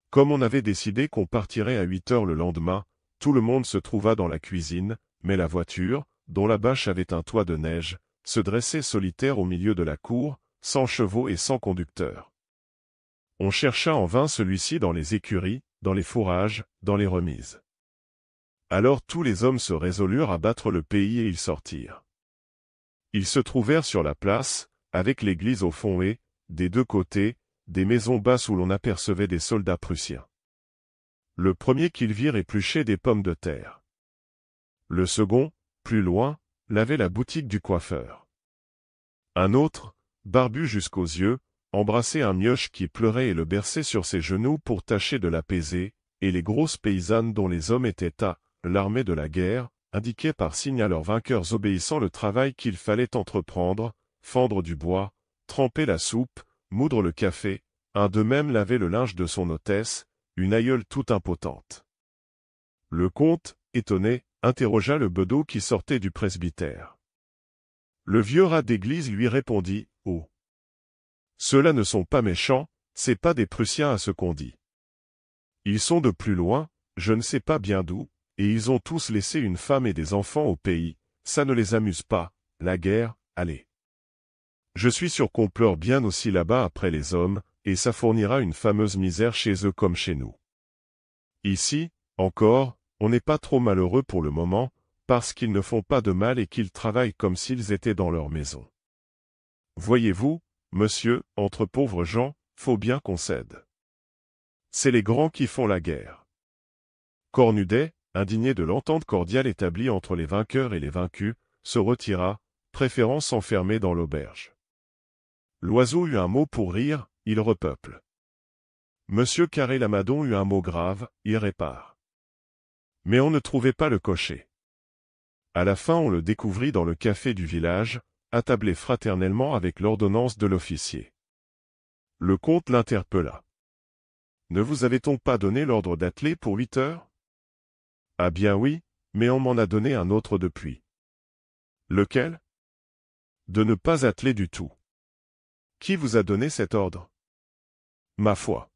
Speaker 1: Comme on avait décidé qu'on partirait à 8 heures le lendemain, tout le monde se trouva dans la cuisine, mais la voiture, dont la bâche avait un toit de neige, se dressait solitaire au milieu de la cour, sans chevaux et sans conducteur. On chercha en vain celui-ci dans les écuries, dans les fourrages, dans les remises. Alors tous les hommes se résolurent à battre le pays et ils sortirent. Ils se trouvèrent sur la place, avec l'église au fond et, des deux côtés, des maisons basses où l'on apercevait des soldats prussiens. Le premier qu'ils virent épluchait des pommes de terre. Le second, plus loin, lavait la boutique du coiffeur. Un autre, barbu jusqu'aux yeux, embrassait un mioche qui pleurait et le berçait sur ses genoux pour tâcher de l'apaiser, et les grosses paysannes dont les hommes étaient à l'armée de la guerre, indiquaient par signe à leurs vainqueurs obéissants le travail qu'il fallait entreprendre, fendre du bois, tremper la soupe, moudre le café, un d'eux-mêmes laver le linge de son hôtesse, une aïeule toute impotente. Le comte, étonné, interrogea le bedeau qui sortait du presbytère. Le vieux rat d'église lui répondit « Oh, ceux-là ne sont pas méchants, c'est pas des Prussiens à ce qu'on dit. Ils sont de plus loin, je ne sais pas bien d'où, et ils ont tous laissé une femme et des enfants au pays, ça ne les amuse pas, la guerre, allez. Je suis sûr qu'on pleure bien aussi là-bas après les hommes, et ça fournira une fameuse misère chez eux comme chez nous. Ici, encore, on n'est pas trop malheureux pour le moment, parce qu'ils ne font pas de mal et qu'ils travaillent comme s'ils étaient dans leur maison. Voyez-vous, monsieur, entre pauvres gens, faut bien qu'on cède. C'est les grands qui font la guerre. Cornudet, indigné de l'entente cordiale établie entre les vainqueurs et les vaincus, se retira, préférant s'enfermer dans l'auberge. Loiseau eut un mot pour rire, il repeuple. Monsieur Carré-Lamadon eut un mot grave, il répare. Mais on ne trouvait pas le cocher. À la fin on le découvrit dans le café du village, attablé fraternellement avec l'ordonnance de l'officier. Le comte l'interpella. Ne vous avait-on pas donné l'ordre d'atteler pour 8 heures? Ah bien oui, mais on m'en a donné un autre depuis. Lequel? De ne pas atteler du tout. Qui vous a donné cet ordre? Ma foi.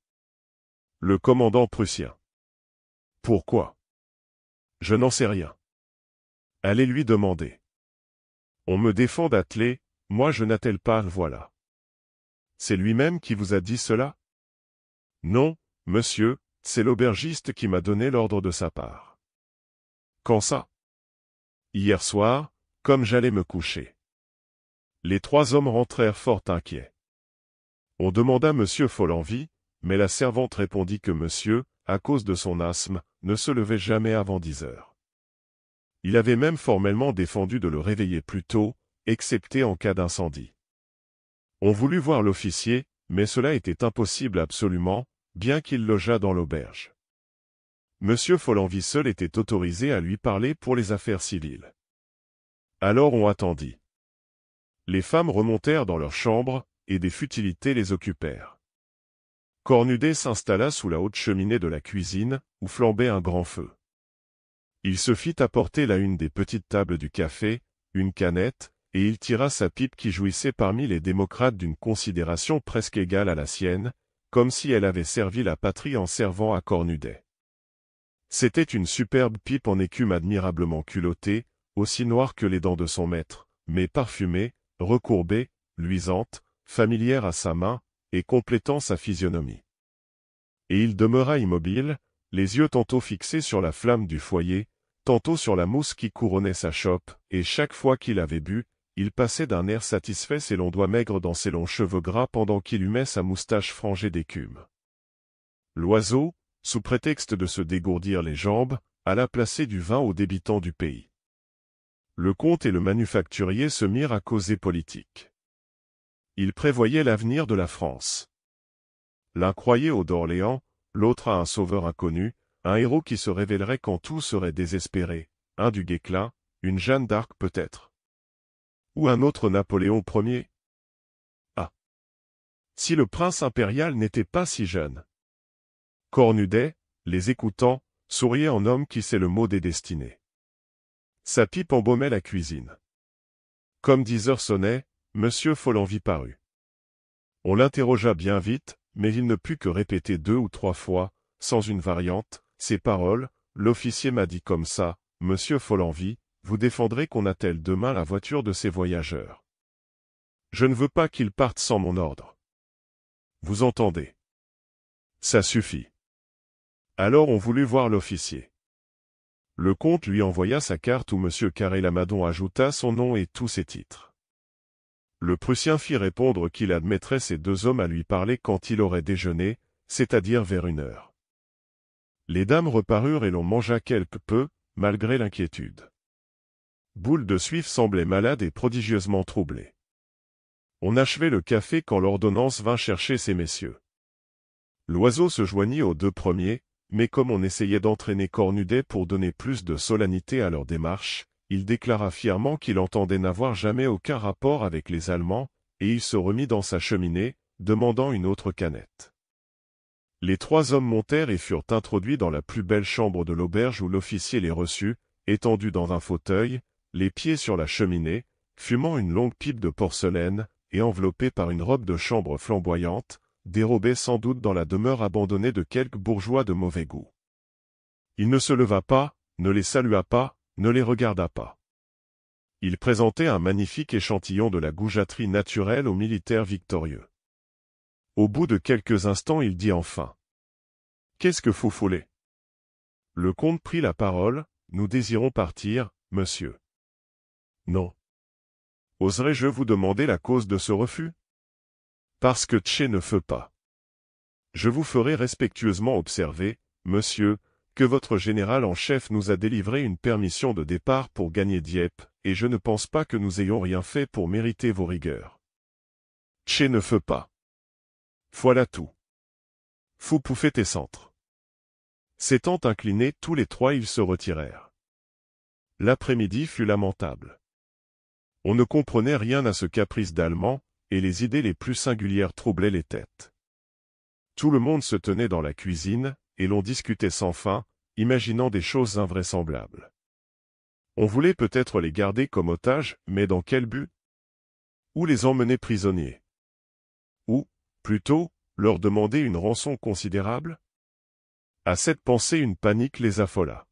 Speaker 1: Le commandant prussien. Pourquoi? Je n'en sais rien. Allez lui demander. On me défend d'atteler, moi je n'attelle pas, voilà. C'est lui-même qui vous a dit cela? Non, monsieur, c'est l'aubergiste qui m'a donné l'ordre de sa part. Quand ça? Hier soir, comme j'allais me coucher. Les 3 hommes rentrèrent fort inquiets. On demanda monsieur Follenvie, mais la servante répondit que monsieur, à cause de son asthme, ne se levait jamais avant 10 heures. Il avait même formellement défendu de le réveiller plus tôt, excepté en cas d'incendie. On voulut voir l'officier, mais cela était impossible absolument, bien qu'il logeât dans l'auberge. Monsieur Follenvie seul était autorisé à lui parler pour les affaires civiles. Alors on attendit. Les femmes remontèrent dans leur chambre, et des futilités les occupèrent. Cornudet s'installa sous la haute cheminée de la cuisine, où flambait un grand feu. Il se fit apporter là une des petites tables du café, une canette, et il tira sa pipe qui jouissait parmi les démocrates d'une considération presque égale à la sienne, comme si elle avait servi la patrie en servant à Cornudet. C'était une superbe pipe en écume admirablement culottée, aussi noire que les dents de son maître, mais parfumée, recourbée, luisante, familière à sa main, et complétant sa physionomie. Et il demeura immobile, les yeux tantôt fixés sur la flamme du foyer, tantôt sur la mousse qui couronnait sa chope, et chaque fois qu'il avait bu, il passait d'un air satisfait ses longs doigts maigres dans ses longs cheveux gras pendant qu'il humait sa moustache frangée d'écume. Loiseau, sous prétexte de se dégourdir les jambes, alla placer du vin aux débitants du pays. Le comte et le manufacturier se mirent à causer politique. Ils prévoyaient l'avenir de la France. L'un croyait aux d'Orléans, l'autre à un sauveur inconnu, un héros qui se révélerait quand tout serait désespéré, un du Guesclin, une Jeanne d'Arc peut-être. Ou un autre Napoléon Ier. Ah! Si le prince impérial n'était pas si jeune. Cornudet, les écoutant, souriait en homme qui sait le mot des destinées. Sa pipe embaumait la cuisine. Comme 10 heures sonnaient, Monsieur Follenvie parut. On l'interrogea bien vite, mais il ne put que répéter 2 ou 3 fois, sans une variante, ces paroles: « L'officier m'a dit comme ça, Monsieur Follenvie, vous défendrez qu'on attelle demain la voiture de ces voyageurs. Je ne veux pas qu'ils partent sans mon ordre. Vous entendez? Ça suffit. » Alors on voulut voir l'officier. Le comte lui envoya sa carte où M. Carré-Lamadon ajouta son nom et tous ses titres. Le Prussien fit répondre qu'il admettrait ces 2 hommes à lui parler quand il aurait déjeuné, c'est-à-dire vers 1 heure. Les dames reparurent et l'on mangea quelque peu, malgré l'inquiétude. Boule de Suif semblait malade et prodigieusement troublé. On achevait le café quand l'ordonnance vint chercher ces messieurs. Loiseau se joignit aux 2 premiers, mais comme on essayait d'entraîner Cornudet pour donner plus de solennité à leur démarche, il déclara fièrement qu'il entendait n'avoir jamais aucun rapport avec les Allemands, et il se remit dans sa cheminée, demandant une autre canette. Les 3 hommes montèrent et furent introduits dans la plus belle chambre de l'auberge où l'officier les reçut, étendu dans un fauteuil, les pieds sur la cheminée, fumant une longue pipe de porcelaine, et enveloppé par une robe de chambre flamboyante, dérobée sans doute dans la demeure abandonnée de quelques bourgeois de mauvais goût. Il ne se leva pas, ne les salua pas, ne les regarda pas. Il présentait un magnifique échantillon de la goujaterie naturelle aux militaires victorieux. Au bout de quelques instants il dit enfin: « Qu'est-ce que vous voulez ? » Le comte prit la parole: « Nous désirons partir, monsieur. » « Non. Oserais-je vous demander la cause de ce refus ? » « Parce que Tché ne veut pas. Je vous ferai respectueusement observer, monsieur, que votre général en chef nous a délivré une permission de départ pour gagner Dieppe, et je ne pense pas que nous ayons rien fait pour mériter vos rigueurs. Tché ne veut pas. Voilà tout. Vous pouvez tes centres. » S'étant inclinés tous les 3 ils se retirèrent. L'après-midi fut lamentable. On ne comprenait rien à ce caprice d'Allemand, et les idées les plus singulières troublaient les têtes. Tout le monde se tenait dans la cuisine, et l'on discutait sans fin, imaginant des choses invraisemblables. On voulait peut-être les garder comme otages, mais dans quel but? Ou les emmener prisonniers? Ou, plutôt, leur demander une rançon considérable? À cette pensée une panique les affola.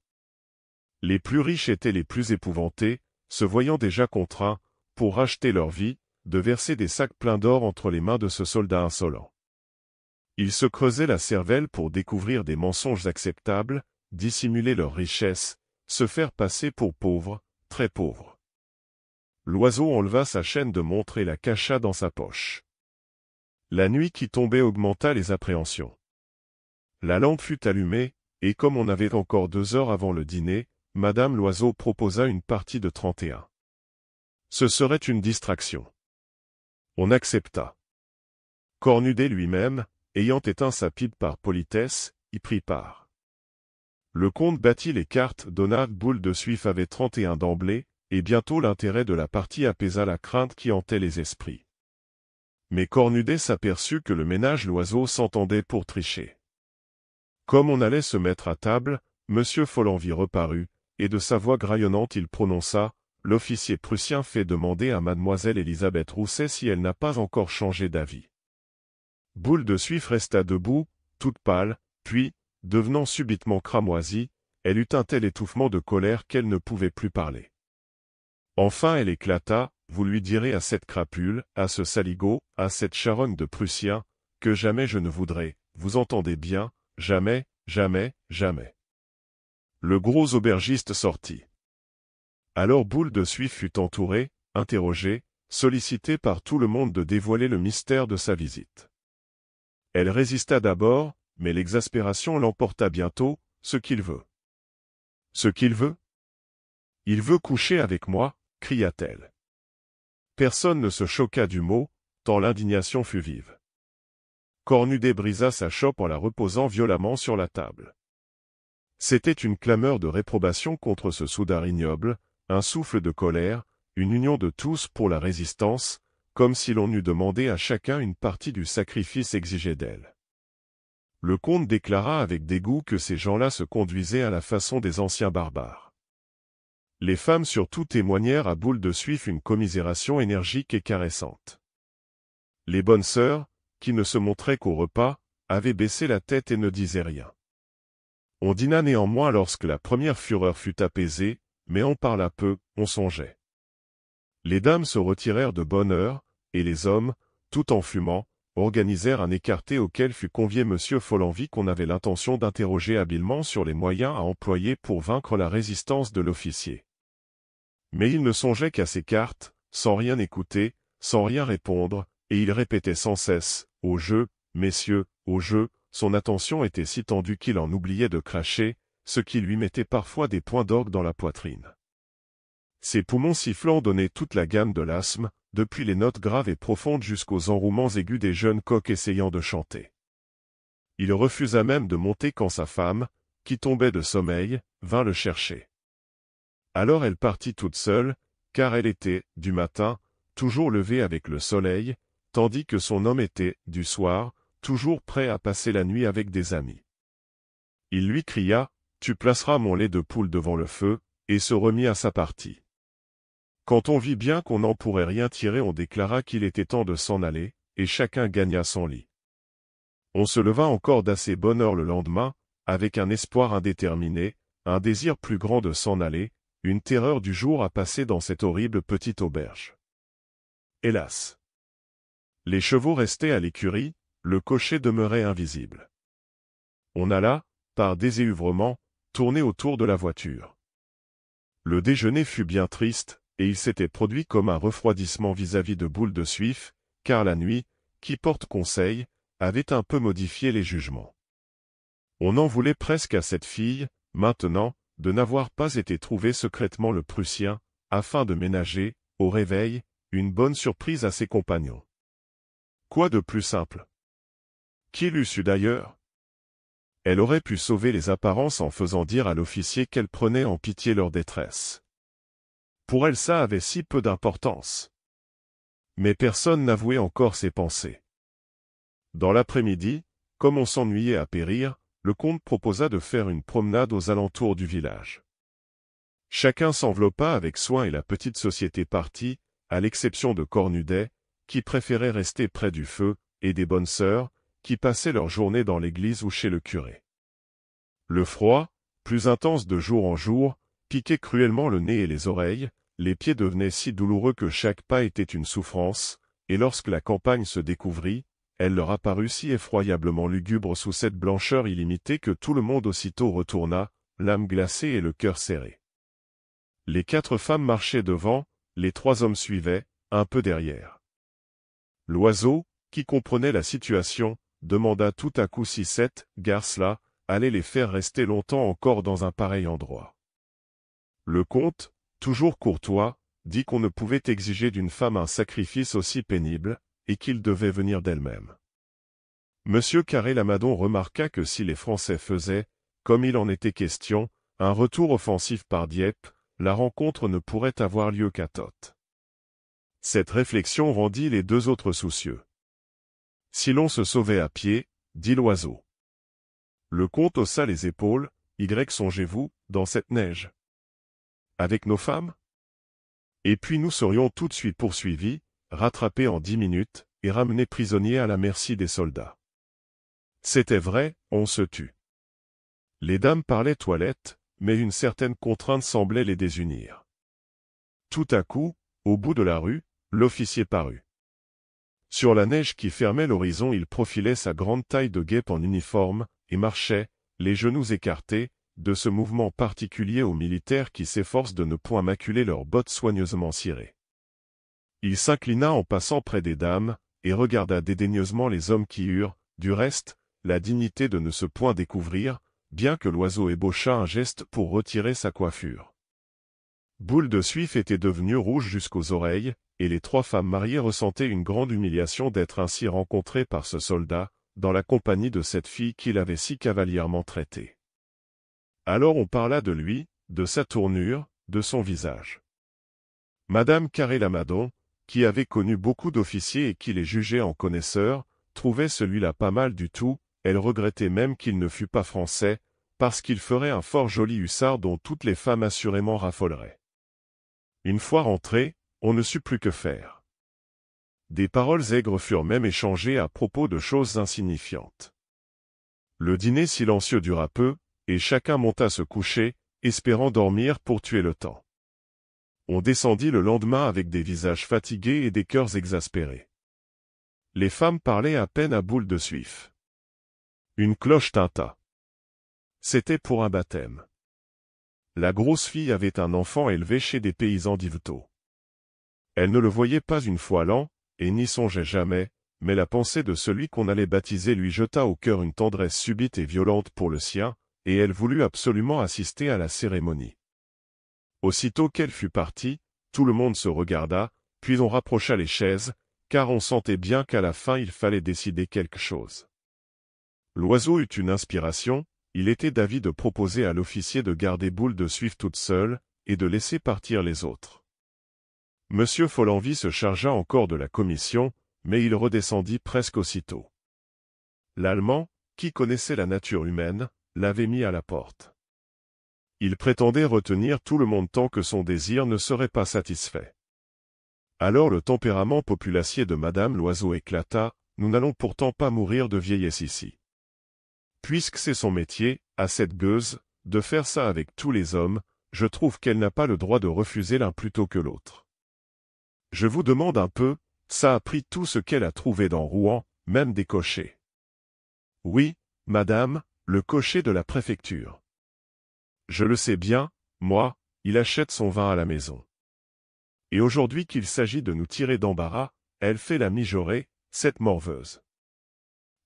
Speaker 1: Les plus riches étaient les plus épouvantés, se voyant déjà contraints, pour racheter leur vie, de verser des sacs pleins d'or entre les mains de ce soldat insolent. Ils se creusaient la cervelle pour découvrir des mensonges acceptables, dissimuler leur richesse, se faire passer pour pauvres, très pauvres. Loiseau enleva sa chaîne de montre et la cacha dans sa poche. La nuit qui tombait augmenta les appréhensions. La lampe fut allumée, et comme on avait encore 2 heures avant le dîner, Madame Loiseau proposa une partie de 31. Ce serait une distraction. On accepta. Cornudet lui-même, ayant éteint sa pipe par politesse, y prit part. Le comte battit les cartes, donna Boule de Suif avait 31 d'emblée, et bientôt l'intérêt de la partie apaisa la crainte qui hantait les esprits. Mais Cornudet s'aperçut que le ménage Loiseau s'entendait pour tricher. Comme on allait se mettre à table, M. Follenvie reparut, et de sa voix graillonnante il prononça: « L'officier prussien fait demander à mademoiselle Élisabeth Rousset si elle n'a pas encore changé d'avis. » Boule de Suif resta debout, toute pâle, puis, devenant subitement cramoisie, elle eut un tel étouffement de colère qu'elle ne pouvait plus parler. Enfin elle éclata: « Vous lui direz à cette crapule, à ce saligaud, à cette charogne de Prussiens, que jamais je ne voudrais, vous entendez bien, jamais, jamais, jamais. » Le gros aubergiste sortit. Alors Boule de Suif fut entouré, interrogé, sollicité par tout le monde de dévoiler le mystère de sa visite. Elle résista d'abord, mais l'exaspération l'emporta bientôt. « Ce qu'il veut. »« Ce qu'il veut ? Il veut coucher avec moi » cria-t-elle. Personne ne se choqua du mot, tant l'indignation fut vive. Cornudet brisa sa chope en la reposant violemment sur la table. C'était une clameur de réprobation contre ce soudard ignoble, un souffle de colère, une union de tous pour la résistance, comme si l'on eût demandé à chacun une partie du sacrifice exigé d'elle. Le comte déclara avec dégoût que ces gens-là se conduisaient à la façon des anciens barbares. Les femmes surtout témoignèrent à Boule de Suif une commisération énergique et caressante. Les bonnes sœurs, qui ne se montraient qu'au repas, avaient baissé la tête et ne disaient rien. On dîna néanmoins lorsque la première fureur fut apaisée, mais on parla peu, on songeait. Les dames se retirèrent de bonne heure, et les hommes, tout en fumant, organisèrent un écarté auquel fut convié M. Follenvie qu'on avait l'intention d'interroger habilement sur les moyens à employer pour vaincre la résistance de l'officier. Mais il ne songeait qu'à ses cartes, sans rien écouter, sans rien répondre, et il répétait sans cesse « Au jeu, messieurs, au jeu ». Son attention était si tendue qu'il en oubliait de cracher, ce qui lui mettait parfois des points d'orgue dans la poitrine. Ses poumons sifflants donnaient toute la gamme de l'asthme, depuis les notes graves et profondes jusqu'aux enrouements aigus des jeunes coqs essayant de chanter. Il refusa même de monter quand sa femme, qui tombait de sommeil, vint le chercher. Alors elle partit toute seule, car elle était, du matin, toujours levée avec le soleil, tandis que son homme était, du soir, toujours prêt à passer la nuit avec des amis. Il lui cria « Tu placeras mon lait de poule devant le feu », et se remit à sa partie. Quand on vit bien qu'on n'en pourrait rien tirer, on déclara qu'il était temps de s'en aller, et chacun gagna son lit. On se leva encore d'assez bonne heure le lendemain, avec un espoir indéterminé, un désir plus grand de s'en aller, une terreur du jour à passer dans cette horrible petite auberge. Hélas! Les chevaux restaient à l'écurie, le cocher demeurait invisible. On alla, par déséuvrement, tourner autour de la voiture. Le déjeuner fut bien triste, et il s'était produit comme un refroidissement vis-à-vis de Boule de Suif, car la nuit, qui porte conseil, avait un peu modifié les jugements. On en voulait presque à cette fille, maintenant, de n'avoir pas été trouver secrètement le Prussien, afin de ménager, au réveil, une bonne surprise à ses compagnons. Quoi de plus simple? Qui l'eût su d'ailleurs? Elle aurait pu sauver les apparences en faisant dire à l'officier qu'elle prenait en pitié leur détresse. Pour elle ça avait si peu d'importance. Mais personne n'avouait encore ses pensées. Dans l'après-midi, comme on s'ennuyait à périr, le comte proposa de faire une promenade aux alentours du village. Chacun s'enveloppa avec soin et la petite société partit, à l'exception de Cornudet, qui préférait rester près du feu, et des bonnes sœurs, qui passaient leur journée dans l'église ou chez le curé. Le froid, plus intense de jour en jour, piquait cruellement le nez et les oreilles, les pieds devenaient si douloureux que chaque pas était une souffrance, et lorsque la campagne se découvrit, elle leur apparut si effroyablement lugubre sous cette blancheur illimitée que tout le monde aussitôt retourna, l'âme glacée et le cœur serré. Les 4 femmes marchaient devant, les 3 hommes suivaient, un peu derrière. Loiseau, qui comprenait la situation, demanda tout à coup si cette garce-là allait les faire rester longtemps encore dans un pareil endroit. Le comte, toujours courtois, dit qu'on ne pouvait exiger d'une femme un sacrifice aussi pénible, et qu'il devait venir d'elle-même. Monsieur Carré-Lamadon remarqua que si les Français faisaient, comme il en était question, un retour offensif par Dieppe, la rencontre ne pourrait avoir lieu qu'à Toth. Cette réflexion rendit les 2 autres soucieux. Si l'on se sauvait à pied, dit Loiseau. Le comte haussa les épaules, songez-vous, dans cette neige. Avec nos femmes? Et puis nous serions tout de suite poursuivis, rattrapés en 10 minutes, et ramenés prisonniers à la merci des soldats. C'était vrai, on se tut. Les dames parlaient toilette, mais une certaine contrainte semblait les désunir. Tout à coup, au bout de la rue, l'officier parut. Sur la neige qui fermait l'horizon, il profilait sa grande taille de guêpe en uniforme, et marchait, les genoux écartés, de ce mouvement particulier aux militaires qui s'efforcent de ne point maculer leurs bottes soigneusement cirées. Il s'inclina en passant près des dames, et regarda dédaigneusement les hommes qui eurent, du reste, la dignité de ne se point découvrir, bien que Loiseau ébauchât un geste pour retirer sa coiffure. Boule de Suif était devenue rouge jusqu'aux oreilles, et les 3 femmes mariées ressentaient une grande humiliation d'être ainsi rencontrées par ce soldat, dans la compagnie de cette fille qu'il avait si cavalièrement traitée. Alors on parla de lui, de sa tournure, de son visage. Madame Carré-Lamadon, qui avait connu beaucoup d'officiers et qui les jugeait en connaisseur, trouvait celui-là pas mal du tout, elle regrettait même qu'il ne fût pas français, parce qu'il ferait un fort joli hussard dont toutes les femmes assurément raffoleraient. Une fois rentré, on ne sut plus que faire. Des paroles aigres furent même échangées à propos de choses insignifiantes. Le dîner silencieux dura peu, et chacun monta se coucher, espérant dormir pour tuer le temps. On descendit le lendemain avec des visages fatigués et des cœurs exaspérés. Les femmes parlaient à peine à boule de suif. Une cloche tinta. C'était pour un baptême. La grosse fille avait un enfant élevé chez des paysans d'Yvetot. Elle ne le voyait pas une fois l'an, et n'y songeait jamais, mais la pensée de celui qu'on allait baptiser lui jeta au cœur une tendresse subite et violente pour le sien, et elle voulut absolument assister à la cérémonie. Aussitôt qu'elle fut partie, tout le monde se regarda, puis on rapprocha les chaises, car on sentait bien qu'à la fin il fallait décider quelque chose. Loiseau eut une inspiration, il était d'avis de proposer à l'officier de garder Boule de Suif toute seule, et de laisser partir les autres. Monsieur Follenvie se chargea encore de la commission, mais il redescendit presque aussitôt. L'Allemand, qui connaissait la nature humaine, l'avait mis à la porte. Il prétendait retenir tout le monde tant que son désir ne serait pas satisfait. Alors le tempérament populacier de Madame Loiseau éclata, nous n'allons pourtant pas mourir de vieillesse ici. Puisque c'est son métier, à cette gueuse, de faire ça avec tous les hommes, je trouve qu'elle n'a pas le droit de refuser l'un plutôt que l'autre. Je vous demande un peu, ça a pris tout ce qu'elle a trouvé dans Rouen, même des cochers. Oui, madame, le cocher de la préfecture. Je le sais bien, moi, il achète son vin à la maison. Et aujourd'hui qu'il s'agit de nous tirer d'embarras, elle fait la mijaurée, cette morveuse.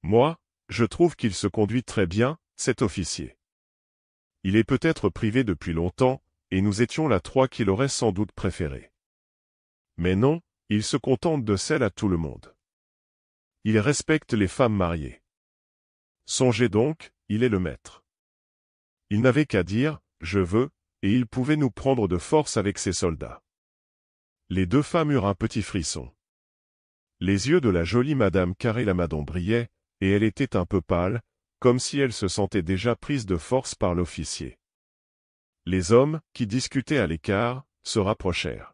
Speaker 1: Moi, je trouve qu'il se conduit très bien, cet officier. Il est peut-être privé depuis longtemps, et nous étions là trois qu'il aurait sans doute préféré. Mais non, il se contente de celle à tout le monde. Il respecte les femmes mariées. Songez donc, il est le maître. Il n'avait qu'à dire « je veux », et il pouvait nous prendre de force avec ses soldats. Les deux femmes eurent un petit frisson. Les yeux de la jolie Madame Carré-Lamadon brillaient, et elle était un peu pâle, comme si elle se sentait déjà prise de force par l'officier. Les hommes, qui discutaient à l'écart, se rapprochèrent.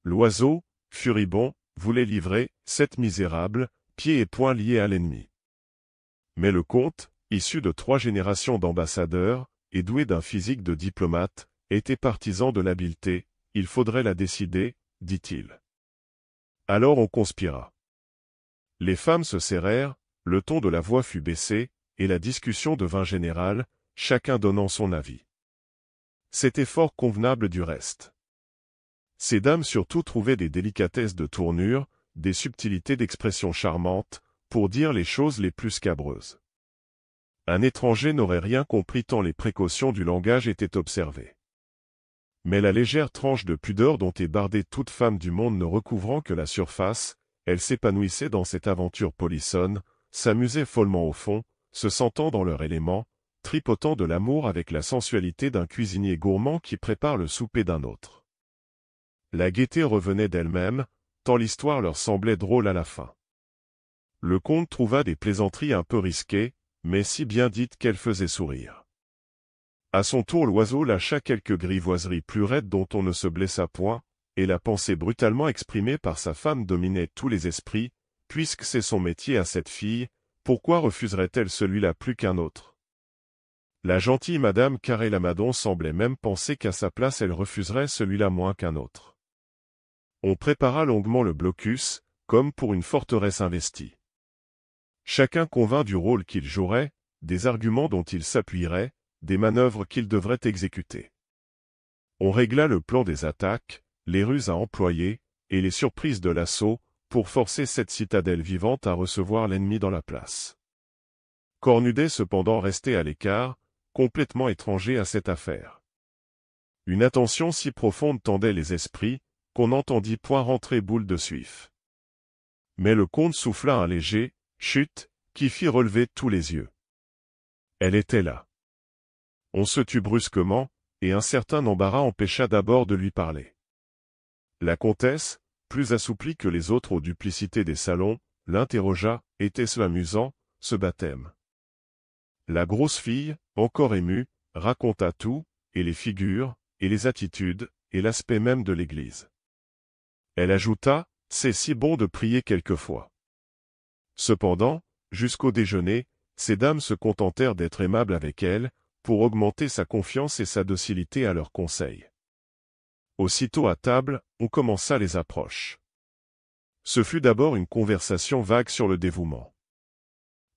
Speaker 1: Loiseau, furibond, voulait livrer, cette misérable, pieds et poings liés à l'ennemi. Mais le comte, issu de 3 générations d'ambassadeurs, et doué d'un physique de diplomate, était partisan de l'habileté, il faudrait la décider, dit-il. Alors on conspira. Les femmes se serrèrent, le ton de la voix fut baissé, et la discussion devint générale, chacun donnant son avis. C'était fort convenable du reste. Ces dames surtout trouvaient des délicatesses de tournure, des subtilités d'expression charmantes, pour dire les choses les plus scabreuses. Un étranger n'aurait rien compris tant les précautions du langage étaient observées. Mais la légère tranche de pudeur dont est bardée toute femme du monde ne recouvrant que la surface, elle s'épanouissait dans cette aventure polissonne, s'amusait follement au fond, se sentant dans leur élément, tripotant de l'amour avec la sensualité d'un cuisinier gourmand qui prépare le souper d'un autre. La gaieté revenait d'elle-même, tant l'histoire leur semblait drôle à la fin. Le comte trouva des plaisanteries un peu risquées, mais si bien dites qu'elles faisaient sourire. À son tour Loiseau lâcha quelques grivoiseries plus raides dont on ne se blessa point, et la pensée brutalement exprimée par sa femme dominait tous les esprits, puisque c'est son métier à cette fille, pourquoi refuserait-elle celui-là plus qu'un autre? La gentille Madame Carré-Lamadon semblait même penser qu'à sa place elle refuserait celui-là moins qu'un autre. On prépara longuement le blocus, comme pour une forteresse investie. Chacun convint du rôle qu'il jouerait, des arguments dont il s'appuierait, des manœuvres qu'il devrait exécuter. On régla le plan des attaques, les ruses à employer, et les surprises de l'assaut, pour forcer cette citadelle vivante à recevoir l'ennemi dans la place. Cornudet cependant restait à l'écart, complètement étranger à cette affaire. Une attention si profonde tendait les esprits, qu'on n'entendit point rentrer Boule de Suif. Mais le comte souffla un léger « chut » qui fit relever tous les yeux. Elle était là. On se tut brusquement, et un certain embarras empêcha d'abord de lui parler. La comtesse, plus assouplie que les autres aux duplicités des salons, l'interrogea, était-ce amusant, ce baptême? La grosse fille, encore émue, raconta tout, et les figures, et les attitudes, et l'aspect même de l'église. Elle ajouta, c'est si bon de prier quelquefois. Cependant, jusqu'au déjeuner, ces dames se contentèrent d'être aimables avec elle, pour augmenter sa confiance et sa docilité à leurs conseils. Aussitôt à table, on commença les approches. Ce fut d'abord une conversation vague sur le dévouement.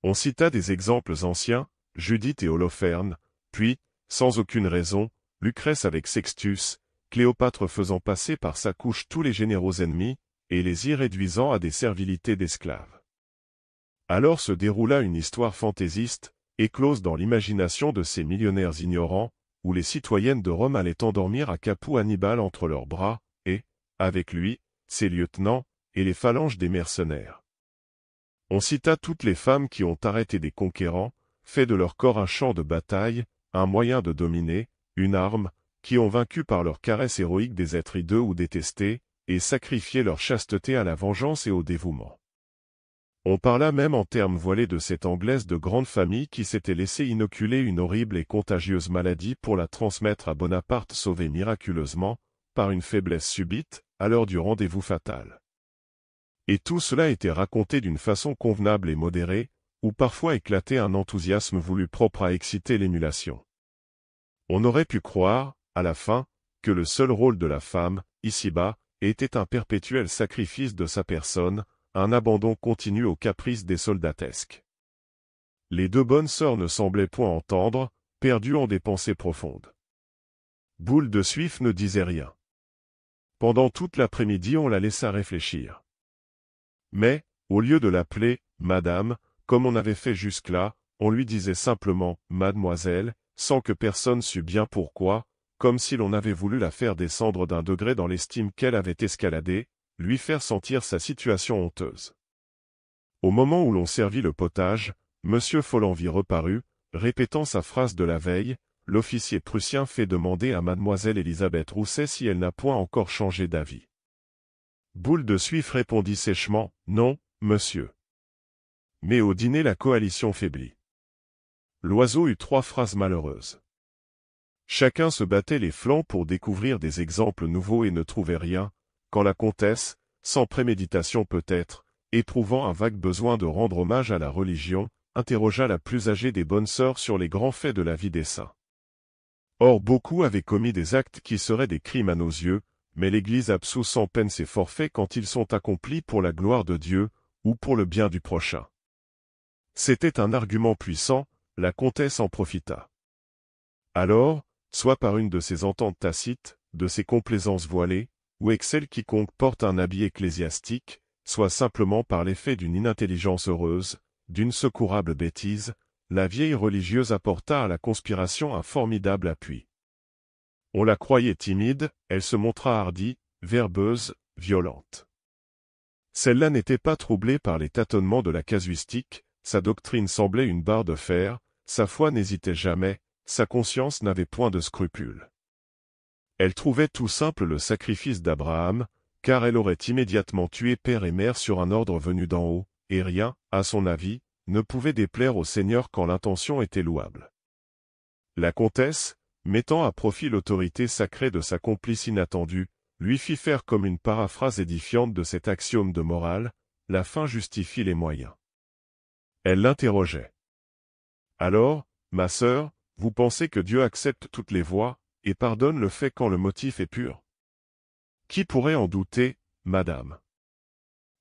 Speaker 1: On cita des exemples anciens, Judith et Holoferne, puis, sans aucune raison, Lucrèce avec Sextus, Cléopâtre faisant passer par sa couche tous les généraux ennemis, et les y réduisant à des servilités d'esclaves. Alors se déroula une histoire fantaisiste, éclose dans l'imagination de ces millionnaires ignorants, où les citoyennes de Rome allaient endormir à Capoue Hannibal entre leurs bras, et, avec lui, ses lieutenants, et les phalanges des mercenaires. On cita toutes les femmes qui ont arrêté des conquérants, fait de leur corps un champ de bataille, un moyen de dominer, une arme, qui ont vaincu par leurs caresses héroïques des êtres hideux ou détestés, et sacrifié leur chasteté à la vengeance et au dévouement. On parla même en termes voilés de cette Anglaise de grande famille qui s'était laissé inoculer une horrible et contagieuse maladie pour la transmettre à Bonaparte sauvé miraculeusement, par une faiblesse subite, à l'heure du rendez-vous fatal. Et tout cela était raconté d'une façon convenable et modérée, où parfois éclatait un enthousiasme voulu propre à exciter l'émulation. On aurait pu croire, à la fin, que le seul rôle de la femme, ici-bas, était un perpétuel sacrifice de sa personne, un abandon continu aux caprices des soldatesques. Les deux bonnes sœurs ne semblaient point entendre, perdues en des pensées profondes. Boule de Suif ne disait rien. Pendant toute l'après-midi on la laissa réfléchir. Mais, au lieu de l'appeler « Madame », comme on avait fait jusque-là, on lui disait simplement « Mademoiselle », sans que personne sût bien pourquoi, comme si l'on avait voulu la faire descendre d'un degré dans l'estime qu'elle avait escaladé, lui faire sentir sa situation honteuse. Au moment où l'on servit le potage, M. Follenvie reparut, répétant sa phrase de la veille, l'officier prussien fait demander à mademoiselle Élisabeth Rousset si elle n'a point encore changé d'avis. Boule de Suif répondit sèchement, non, monsieur. Mais au dîner la coalition faiblit. Loiseau eut 3 phrases malheureuses. Chacun se battait les flancs pour découvrir des exemples nouveaux et ne trouvait rien, quand la comtesse, sans préméditation peut-être, éprouvant un vague besoin de rendre hommage à la religion, interrogea la plus âgée des bonnes sœurs sur les grands faits de la vie des saints. Or beaucoup avaient commis des actes qui seraient des crimes à nos yeux, mais l'Église absout sans peine ces forfaits quand ils sont accomplis pour la gloire de Dieu, ou pour le bien du prochain. C'était un argument puissant, la comtesse en profita. Alors, soit par une de ces ententes tacites, de ces complaisances voilées, ou avec celle quiconque porte un habit ecclésiastique, soit simplement par l'effet d'une inintelligence heureuse, d'une secourable bêtise, la vieille religieuse apporta à la conspiration un formidable appui. On la croyait timide, elle se montra hardie, verbeuse, violente. Celle-là n'était pas troublée par les tâtonnements de la casuistique, sa doctrine semblait une barre de fer, sa foi n'hésitait jamais, sa conscience n'avait point de scrupules. Elle trouvait tout simple le sacrifice d'Abraham, car elle aurait immédiatement tué père et mère sur un ordre venu d'en haut, et rien, à son avis, ne pouvait déplaire au Seigneur quand l'intention était louable. La comtesse, mettant à profit l'autorité sacrée de sa complice inattendue, lui fit faire comme une paraphrase édifiante de cet axiome de morale, la fin justifie les moyens. Elle l'interrogeait. Alors, ma sœur, vous pensez que Dieu accepte toutes les voies, et pardonne le fait quand le motif est pur? Qui pourrait en douter, madame?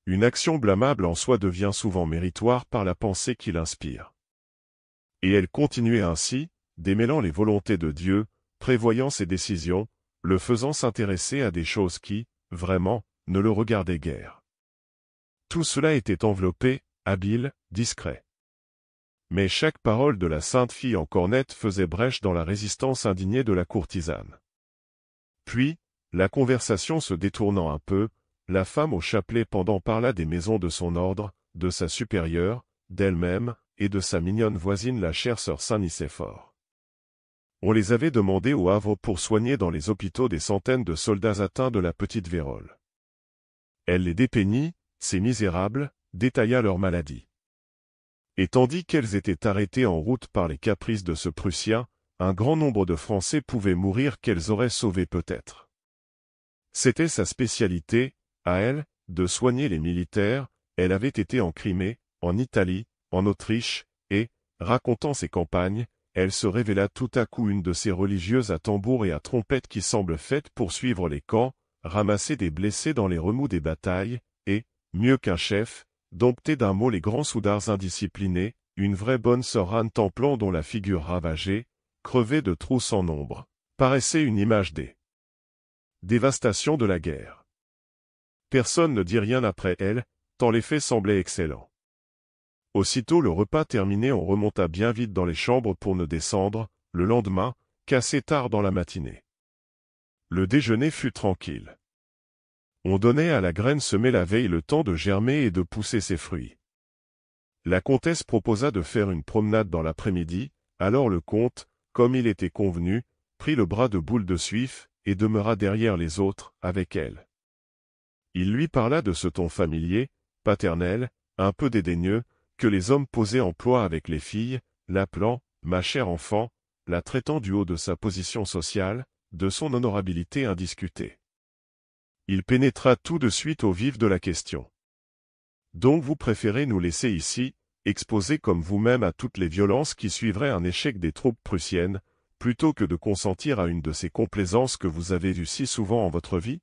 Speaker 1: Une action blâmable en soi devient souvent méritoire par la pensée qui l'inspire. Et elle continuait ainsi, démêlant les volontés de Dieu, prévoyant ses décisions, le faisant s'intéresser à des choses qui, vraiment, ne le regardaient guère. Tout cela était enveloppé, habile, discret. Mais chaque parole de la sainte fille en cornette faisait brèche dans la résistance indignée de la courtisane. Puis, la conversation se détournant un peu, la femme au chapelet pendant parla des maisons de son ordre, de sa supérieure, d'elle-même, et de sa mignonne voisine la chère sœur Saint-Nicéphore. On les avait demandés au Havre pour soigner dans les hôpitaux des centaines de soldats atteints de la petite vérole. Elle les dépeignit, ces misérables, détailla leur maladie. Et tandis qu'elles étaient arrêtées en route par les caprices de ce Prussien, un grand nombre de Français pouvaient mourir qu'elles auraient sauvés peut-être. C'était sa spécialité, à elle, de soigner les militaires. Elle avait été en Crimée, en Italie, en Autriche, et, racontant ses campagnes, elle se révéla tout à coup une de ces religieuses à tambour et à trompette qui semblent faites pour suivre les camps, ramasser des blessés dans les remous des batailles, et, mieux qu'un chef, dompter d'un mot les grands soudards indisciplinés, une vraie bonne sœur Anne Templan dont la figure ravagée, crevée de trous sans nombre, paraissait une image des dévastations de la guerre. Personne ne dit rien après elle, tant les faits semblaient excellents. Aussitôt le repas terminé, on remonta bien vite dans les chambres pour ne descendre, le lendemain, qu'assez tard dans la matinée. Le déjeuner fut tranquille. On donnait à la graine semée la veille le temps de germer et de pousser ses fruits. La comtesse proposa de faire une promenade dans l'après-midi, alors le comte, comme il était convenu, prit le bras de Boule de Suif, et demeura derrière les autres, avec elle. Il lui parla de ce ton familier, paternel, un peu dédaigneux, que les hommes posaient en ploie avec les filles, l'appelant « ma chère enfant », la traitant du haut de sa position sociale, de son honorabilité indiscutée. Il pénétra tout de suite au vif de la question. « Donc vous préférez nous laisser ici, exposés comme vous-même à toutes les violences qui suivraient un échec des troupes prussiennes, plutôt que de consentir à une de ces complaisances que vous avez vues si souvent en votre vie ?»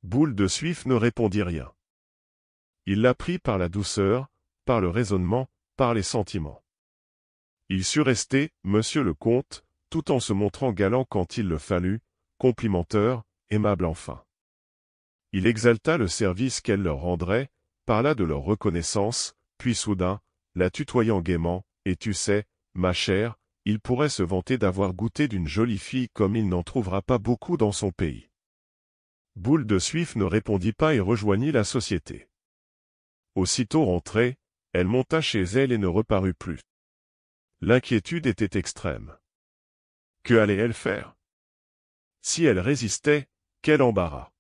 Speaker 1: Boule de Suif ne répondit rien. Il la prit par la douceur, par le raisonnement, par les sentiments. Il sut rester, monsieur le comte, tout en se montrant galant quand il le fallut, complimenteur, aimable enfin. Il exalta le service qu'elle leur rendrait, parla de leur reconnaissance, puis soudain, la tutoyant gaiement, « Et tu sais, ma chère, il pourrait se vanter d'avoir goûté d'une jolie fille comme il n'en trouvera pas beaucoup dans son pays. » Boule de Suif ne répondit pas et rejoignit la société. Aussitôt rentrée, elle monta chez elle et ne reparut plus. L'inquiétude était extrême. Que allait-elle faire? Si elle résistait, quel embarras!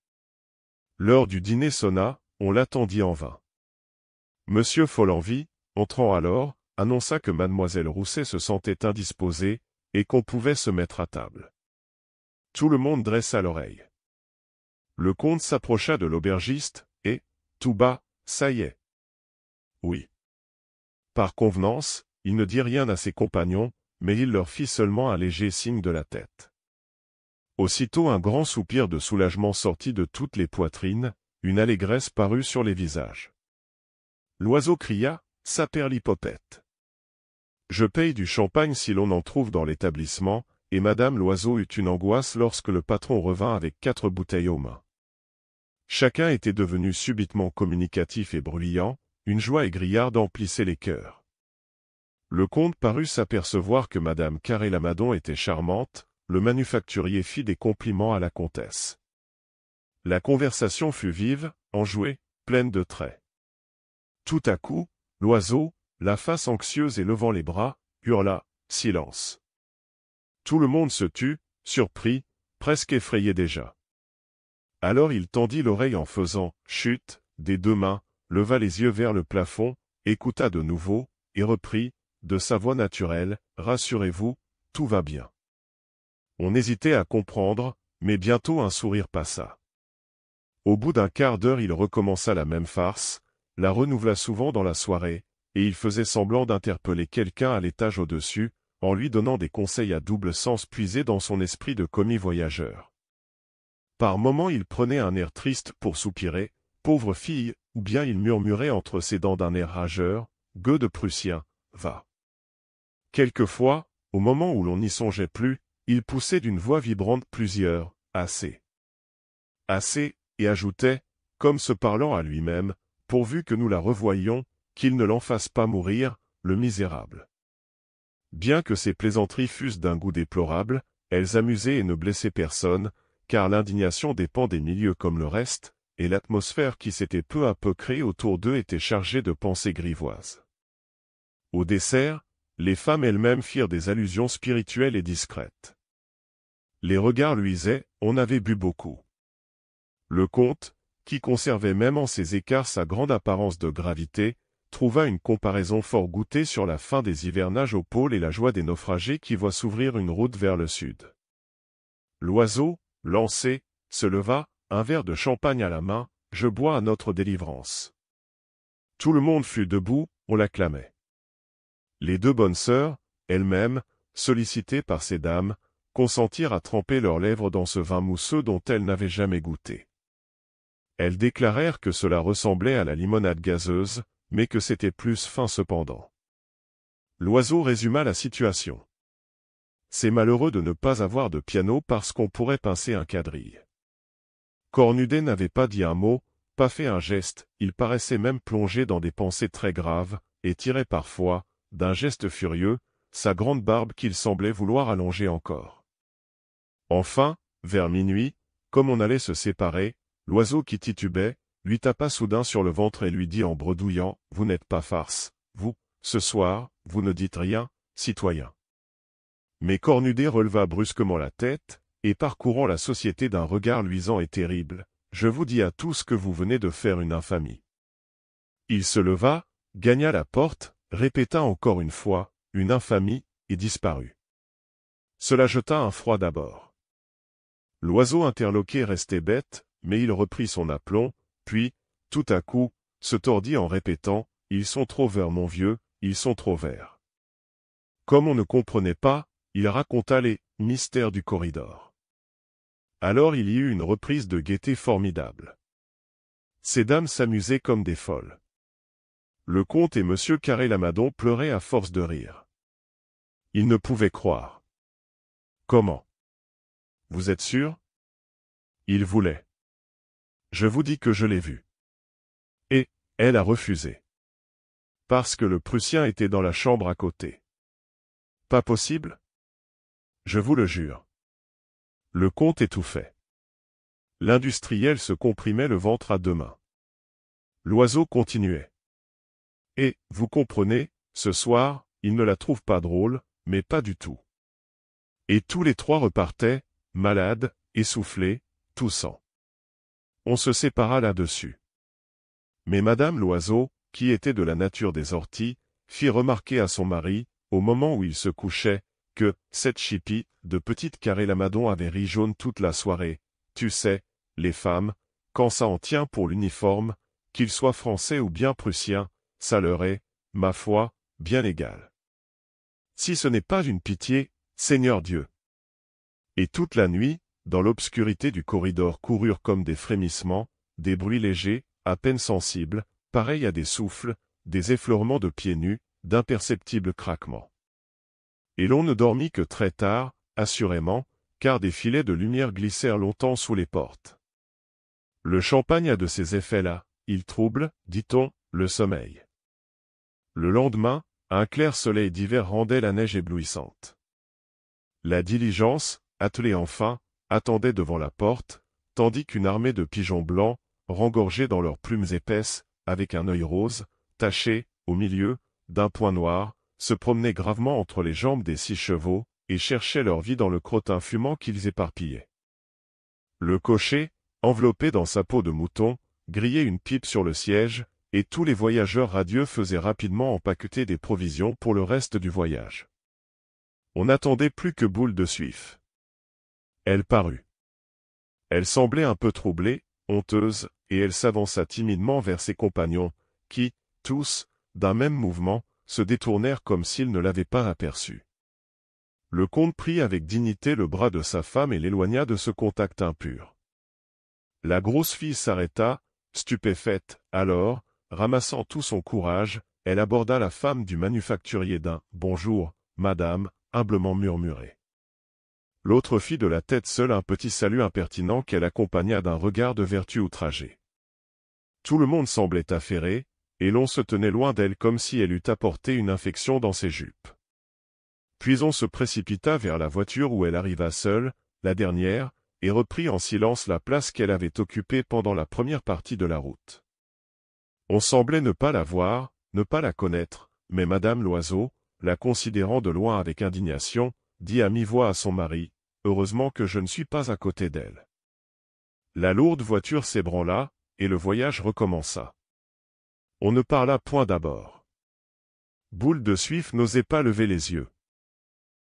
Speaker 1: L'heure du dîner sonna, on l'attendit en vain. Monsieur Follenvie, entrant alors, annonça que mademoiselle Rousset se sentait indisposée, et qu'on pouvait se mettre à table. Tout le monde dressa l'oreille. Le comte s'approcha de l'aubergiste, et, tout bas, « ça y est. » Oui. Par convenance, il ne dit rien à ses compagnons, mais il leur fit seulement un léger signe de la tête. Aussitôt un grand soupir de soulagement sortit de toutes les poitrines, une allégresse parut sur les visages. L'oiseau cria, « Saperlipopette !» Je paye du champagne si l'on en trouve dans l'établissement, et madame Loiseau eut une angoisse lorsque le patron revint avec 4 bouteilles aux mains. Chacun était devenu subitement communicatif et bruyant, une joie égrillarde emplissait les cœurs. Le comte parut s'apercevoir que madame Carré-Lamadon était charmante, le manufacturier fit des compliments à la comtesse. La conversation fut vive, enjouée, pleine de traits. Tout à coup, Loiseau, la face anxieuse et levant les bras, hurla « Silence !» Tout le monde se tut, surpris, presque effrayé déjà. Alors il tendit l'oreille en faisant « chut » des 2 mains, leva les yeux vers le plafond, écouta de nouveau, et reprit, de sa voix naturelle, « Rassurez-vous, tout va bien. » On hésitait à comprendre, mais bientôt un sourire passa. Au bout d'un quart d'heure il recommença la même farce, la renouvela souvent dans la soirée, et il faisait semblant d'interpeller quelqu'un à l'étage au-dessus, en lui donnant des conseils à double sens puisés dans son esprit de commis voyageur. Par moments il prenait un air triste pour soupirer, « Pauvre fille », ou bien il murmurait entre ses dents d'un air rageur, « Gueux de Prussien, va ». Quelquefois, au moment où l'on n'y songeait plus, il poussait d'une voix vibrante plusieurs « assez ». Assez, et ajoutait, comme se parlant à lui-même, pourvu que nous la revoyions, qu'il ne l'en fasse pas mourir, le misérable. Bien que ces plaisanteries fussent d'un goût déplorable, elles amusaient et ne blessaient personne, car l'indignation dépend des milieux comme le reste, et l'atmosphère qui s'était peu à peu créée autour d'eux était chargée de pensées grivoises. Au dessert, Les femmes elles-mêmes firent des allusions spirituelles et discrètes. Les regards luisaient, on avait bu beaucoup. Le comte, qui conservait même en ses écarts sa grande apparence de gravité, trouva une comparaison fort goûtée sur la fin des hivernages au pôle et la joie des naufragés qui voient s'ouvrir une route vers le sud. L'oiseau, lancé, se leva, un verre de champagne à la main, « Je bois à notre délivrance ». Tout le monde fut debout, on l'acclamait. Les deux bonnes sœurs, elles-mêmes, sollicitées par ces dames, consentirent à tremper leurs lèvres dans ce vin mousseux dont elles n'avaient jamais goûté. Elles déclarèrent que cela ressemblait à la limonade gazeuse, mais que c'était plus fin cependant. L'oiseau résuma la situation. C'est malheureux de ne pas avoir de piano parce qu'on pourrait pincer un quadrille. Cornudet n'avait pas dit un mot, pas fait un geste, il paraissait même plongé dans des pensées très graves, et tirait parfois, d'un geste furieux, sa grande barbe qu'il semblait vouloir allonger encore. Enfin, vers minuit, comme on allait se séparer, l'oiseau qui titubait, lui tapa soudain sur le ventre et lui dit en bredouillant, « Vous n'êtes pas farce, vous, ce soir, vous ne dites rien, citoyen. » Mais Cornudet releva brusquement la tête, et parcourant la société d'un regard luisant et terrible, « Je vous dis à tous que vous venez de faire une infamie. » Il se leva, gagna la porte, répéta encore une fois, « Une infamie », et disparut. Cela jeta un froid d'abord. L'oiseau interloqué restait bête, mais il reprit son aplomb, puis, tout à coup, se tordit en répétant, « Ils sont trop verts mon vieux, ils sont trop verts. » Comme on ne comprenait pas, il raconta les « mystères du corridor ». Alors il y eut une reprise de gaieté formidable. Ces dames s'amusaient comme des folles. Le comte et monsieur Carré-Lamadon pleuraient à force de rire. Ils ne pouvaient croire. Comment? Vous êtes sûr? Il voulait. Je vous dis que je l'ai vu. Et, elle a refusé. Parce que le Prussien était dans la chambre à côté. Pas possible? Je vous le jure. Le comte étouffait. L'industriel se comprimait le ventre à deux mains. L'oiseau continuait. Et, vous comprenez, ce soir, il ne la trouve pas drôle, mais pas du tout. Et tous les trois repartaient, malades, essoufflés, toussant. On se sépara là-dessus. Mais madame Loiseau, qui était de la nature des orties, fit remarquer à son mari, au moment où il se couchait, que, cette chipie, de petite Carré-Lamadon avait ri jaune toute la soirée. Tu sais, les femmes, quand ça en tient pour l'uniforme, qu'il soit français ou bien prussien, ça leur est, ma foi, bien égal. Si ce n'est pas une pitié, Seigneur Dieu. Et toute la nuit, dans l'obscurité du corridor coururent comme des frémissements, des bruits légers, à peine sensibles, pareils à des souffles, des effleurements de pieds nus, d'imperceptibles craquements. Et l'on ne dormit que très tard, assurément, car des filets de lumière glissèrent longtemps sous les portes. Le champagne a de ces effets-là, il trouble, dit-on, le sommeil. Le lendemain, un clair soleil d'hiver rendait la neige éblouissante. La diligence, attelée enfin, attendait devant la porte, tandis qu'une armée de pigeons blancs, rengorgés dans leurs plumes épaisses, avec un œil rose, taché, au milieu, d'un point noir, se promenaient gravement entre les jambes des 6 chevaux, et cherchaient leur vie dans le crottin fumant qu'ils éparpillaient. Le cocher, enveloppé dans sa peau de mouton, grillait une pipe sur le siège, et tous les voyageurs radieux faisaient rapidement empaqueter des provisions pour le reste du voyage. On n'attendait plus que Boule de Suif. Elle parut. Elle semblait un peu troublée, honteuse, et elle s'avança timidement vers ses compagnons, qui, tous, d'un même mouvement, se détournèrent comme s'ils ne l'avaient pas aperçue. Le comte prit avec dignité le bras de sa femme et l'éloigna de ce contact impur. La grosse fille s'arrêta, stupéfaite, alors, ramassant tout son courage, elle aborda la femme du manufacturier d'un « Bonjour, madame », humblement murmuré. L'autre fit de la tête seule un petit salut impertinent qu'elle accompagna d'un regard de vertu outragée. Tout le monde semblait affairé, et l'on se tenait loin d'elle comme si elle eût apporté une infection dans ses jupes. Puis on se précipita vers la voiture où elle arriva seule, la dernière, et reprit en silence la place qu'elle avait occupée pendant la première partie de la route. On semblait ne pas la voir, ne pas la connaître, mais madame Loiseau, la considérant de loin avec indignation, dit à mi-voix à son mari, « Heureusement que je ne suis pas à côté d'elle. » La lourde voiture s'ébranla, et le voyage recommença. On ne parla point d'abord. Boule de Suif n'osait pas lever les yeux.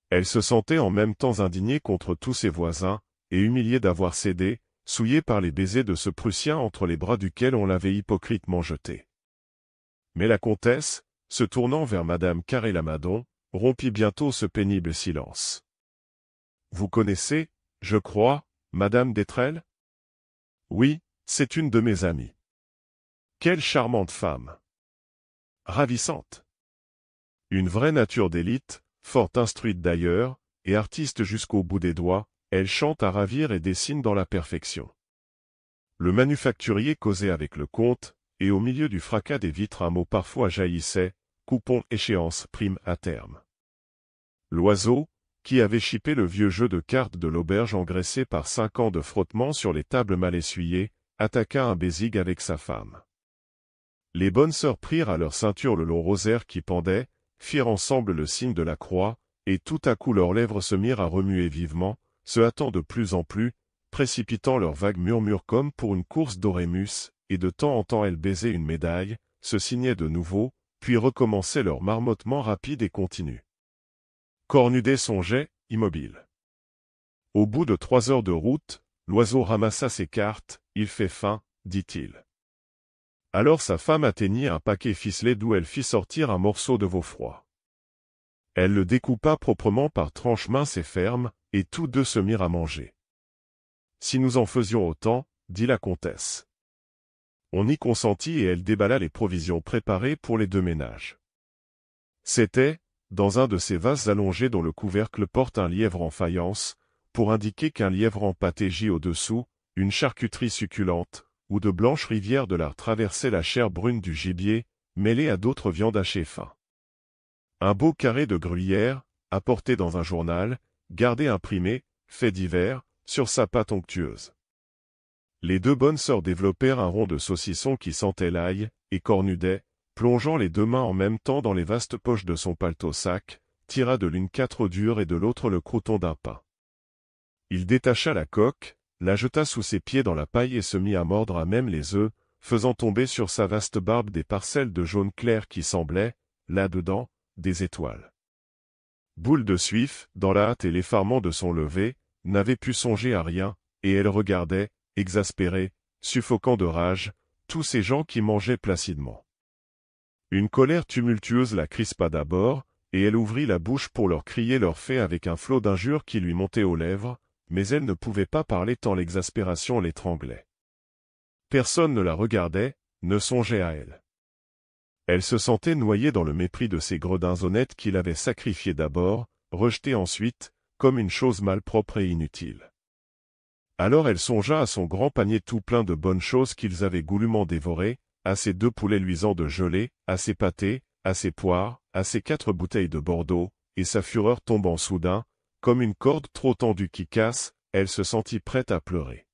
Speaker 1: Elle se sentait en même temps indignée contre tous ses voisins, et humiliée d'avoir cédé, souillée par les baisers de ce Prussien entre les bras duquel on l'avait hypocritement jeté. Mais la comtesse, se tournant vers madame Carré-Lamadon, rompit bientôt ce pénible silence. « Vous connaissez, je crois, madame d'Etrelles ? » ?»« Oui, c'est une de mes amies. »« Quelle charmante femme !»« Ravissante !»« Une vraie nature d'élite, fort instruite d'ailleurs, et artiste jusqu'au bout des doigts, elle chante à ravir et dessine dans la perfection. » Le manufacturier causait avec le comte, et au milieu du fracas des vitres un mot parfois jaillissait, « coupons échéance prime à terme ». L'oiseau, qui avait chippé le vieux jeu de cartes de l'auberge engraissé par 5 ans de frottement sur les tables mal essuyées, attaqua un bésigue avec sa femme. Les bonnes sœurs prirent à leur ceinture le long rosaire qui pendait, firent ensemble le signe de la croix, et tout à coup leurs lèvres se mirent à remuer vivement, se hâtant de plus en plus, précipitant leurs vagues murmures comme pour une course d'Orémus, et de temps en temps elles baisaient une médaille, se signaient de nouveau, puis recommençaient leur marmottement rapide et continu. Cornudet songeait, immobile. Au bout de 3 heures de route, l'oiseau ramassa ses cartes, « Il fait faim, dit-il. » Alors sa femme atteignit un paquet ficelé d'où elle fit sortir un morceau de veau froid. Elle le découpa proprement par tranches minces et fermes, et tous deux se mirent à manger. « Si nous en faisions autant, dit la comtesse. » On y consentit et elle déballa les provisions préparées pour les 2 ménages. C'était, dans un de ces vases allongés dont le couvercle porte un lièvre en faïence, pour indiquer qu'un lièvre empâté gît au-dessous, une charcuterie succulente, où de blanches rivières de lard traversaient la chair brune du gibier, mêlée à d'autres viandes hachées fin. Un beau carré de gruyère, apporté dans un journal, gardé imprimé, fait divers, sur sa pâte onctueuse. Les 2 bonnes sœurs développèrent un rond de saucisson qui sentait l'ail, et Cornudet, plongeant les 2 mains en même temps dans les vastes poches de son paletot-sac, tira de l'une 4 œufs durs et de l'autre le crouton d'un pain. Il détacha la coque, la jeta sous ses pieds dans la paille et se mit à mordre à même les œufs, faisant tomber sur sa vaste barbe des parcelles de jaune clair qui semblaient, là-dedans, des étoiles. Boule de Suif, dans la hâte et l'effarement de son lever, n'avait pu songer à rien, et elle regardait, exaspérée, suffoquant de rage, tous ces gens qui mangeaient placidement. Une colère tumultueuse la crispa d'abord, et elle ouvrit la bouche pour leur crier leur fait avec un flot d'injures qui lui montait aux lèvres, mais elle ne pouvait pas parler tant l'exaspération l'étranglait. Personne ne la regardait, ne songeait à elle. Elle se sentait noyée dans le mépris de ces gredins honnêtes qui l'avaient sacrifiée d'abord, rejetée ensuite, comme une chose malpropre et inutile. Alors elle songea à son grand panier tout plein de bonnes choses qu'ils avaient goulûment dévorées, à ses 2 poulets luisants de gelée, à ses pâtés, à ses poires, à ses 4 bouteilles de Bordeaux, et sa fureur tombant soudain, comme une corde trop tendue qui casse, elle se sentit prête à pleurer.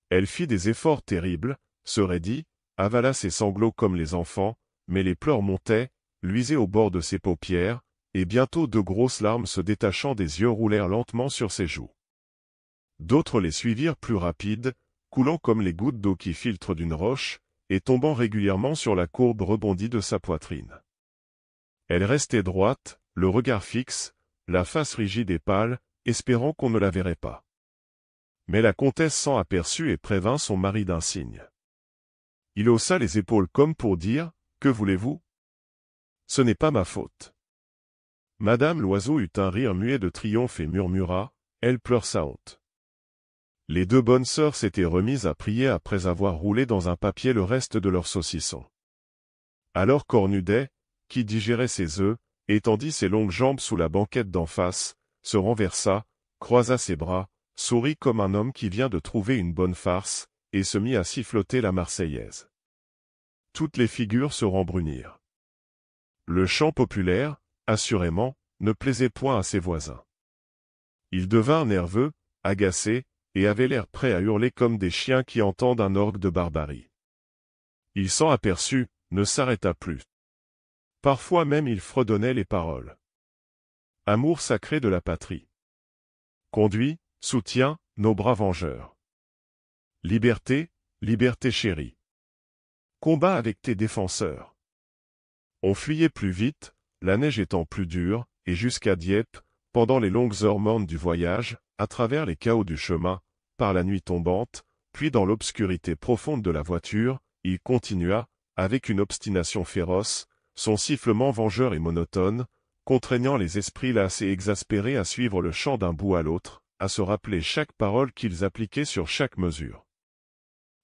Speaker 1: Elle fit des efforts terribles, se raidit, avala ses sanglots comme les enfants, mais les pleurs montaient, luisaient au bord de ses paupières, et bientôt 2 grosses larmes se détachant des yeux roulèrent lentement sur ses joues. D'autres les suivirent plus rapides, coulant comme les gouttes d'eau qui filtrent d'une roche, et tombant régulièrement sur la courbe rebondie de sa poitrine. Elle restait droite, le regard fixe, la face rigide et pâle, espérant qu'on ne la verrait pas. Mais la comtesse s'en aperçut et prévint son mari d'un signe. Il haussa les épaules comme pour dire « Que voulez-vous ? Ce n'est pas ma faute. » Madame Loiseau eut un rire muet de triomphe et murmura « Elle pleure sa honte. » Les 2 bonnes sœurs s'étaient remises à prier après avoir roulé dans un papier le reste de leur saucisson. Alors Cornudet, qui digérait ses œufs, étendit ses longues jambes sous la banquette d'en face, se renversa, croisa ses bras, sourit comme un homme qui vient de trouver une bonne farce, et se mit à siffloter la Marseillaise. Toutes les figures se rembrunirent. Le chant populaire, assurément, ne plaisait point à ses voisins. Ils devinrent nerveux, agacés, et avaient l'air prêts à hurler comme des chiens qui entendent un orgue de barbarie. Il s'en aperçut, ne s'arrêta plus. Parfois même il fredonnait les paroles. Amour sacré de la patrie. Conduit, soutient, nos bras vengeurs. Liberté, liberté chérie. Combat avec tes défenseurs. On fuyait plus vite, la neige étant plus dure, et jusqu'à Dieppe, pendant les longues heures mornes du voyage, à travers les chaos du chemin, par la nuit tombante, puis dans l'obscurité profonde de la voiture, il continua, avec une obstination féroce, son sifflement vengeur et monotone, contraignant les esprits lassés et exaspérés à suivre le chant d'un bout à l'autre, à se rappeler chaque parole qu'ils appliquaient sur chaque mesure.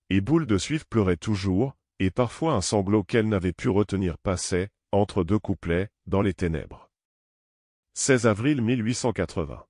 Speaker 1: Et Boule de Suif pleurait toujours, et parfois un sanglot qu'elle n'avait pu retenir passait, entre deux couplets, dans les ténèbres. 16 avril 1880.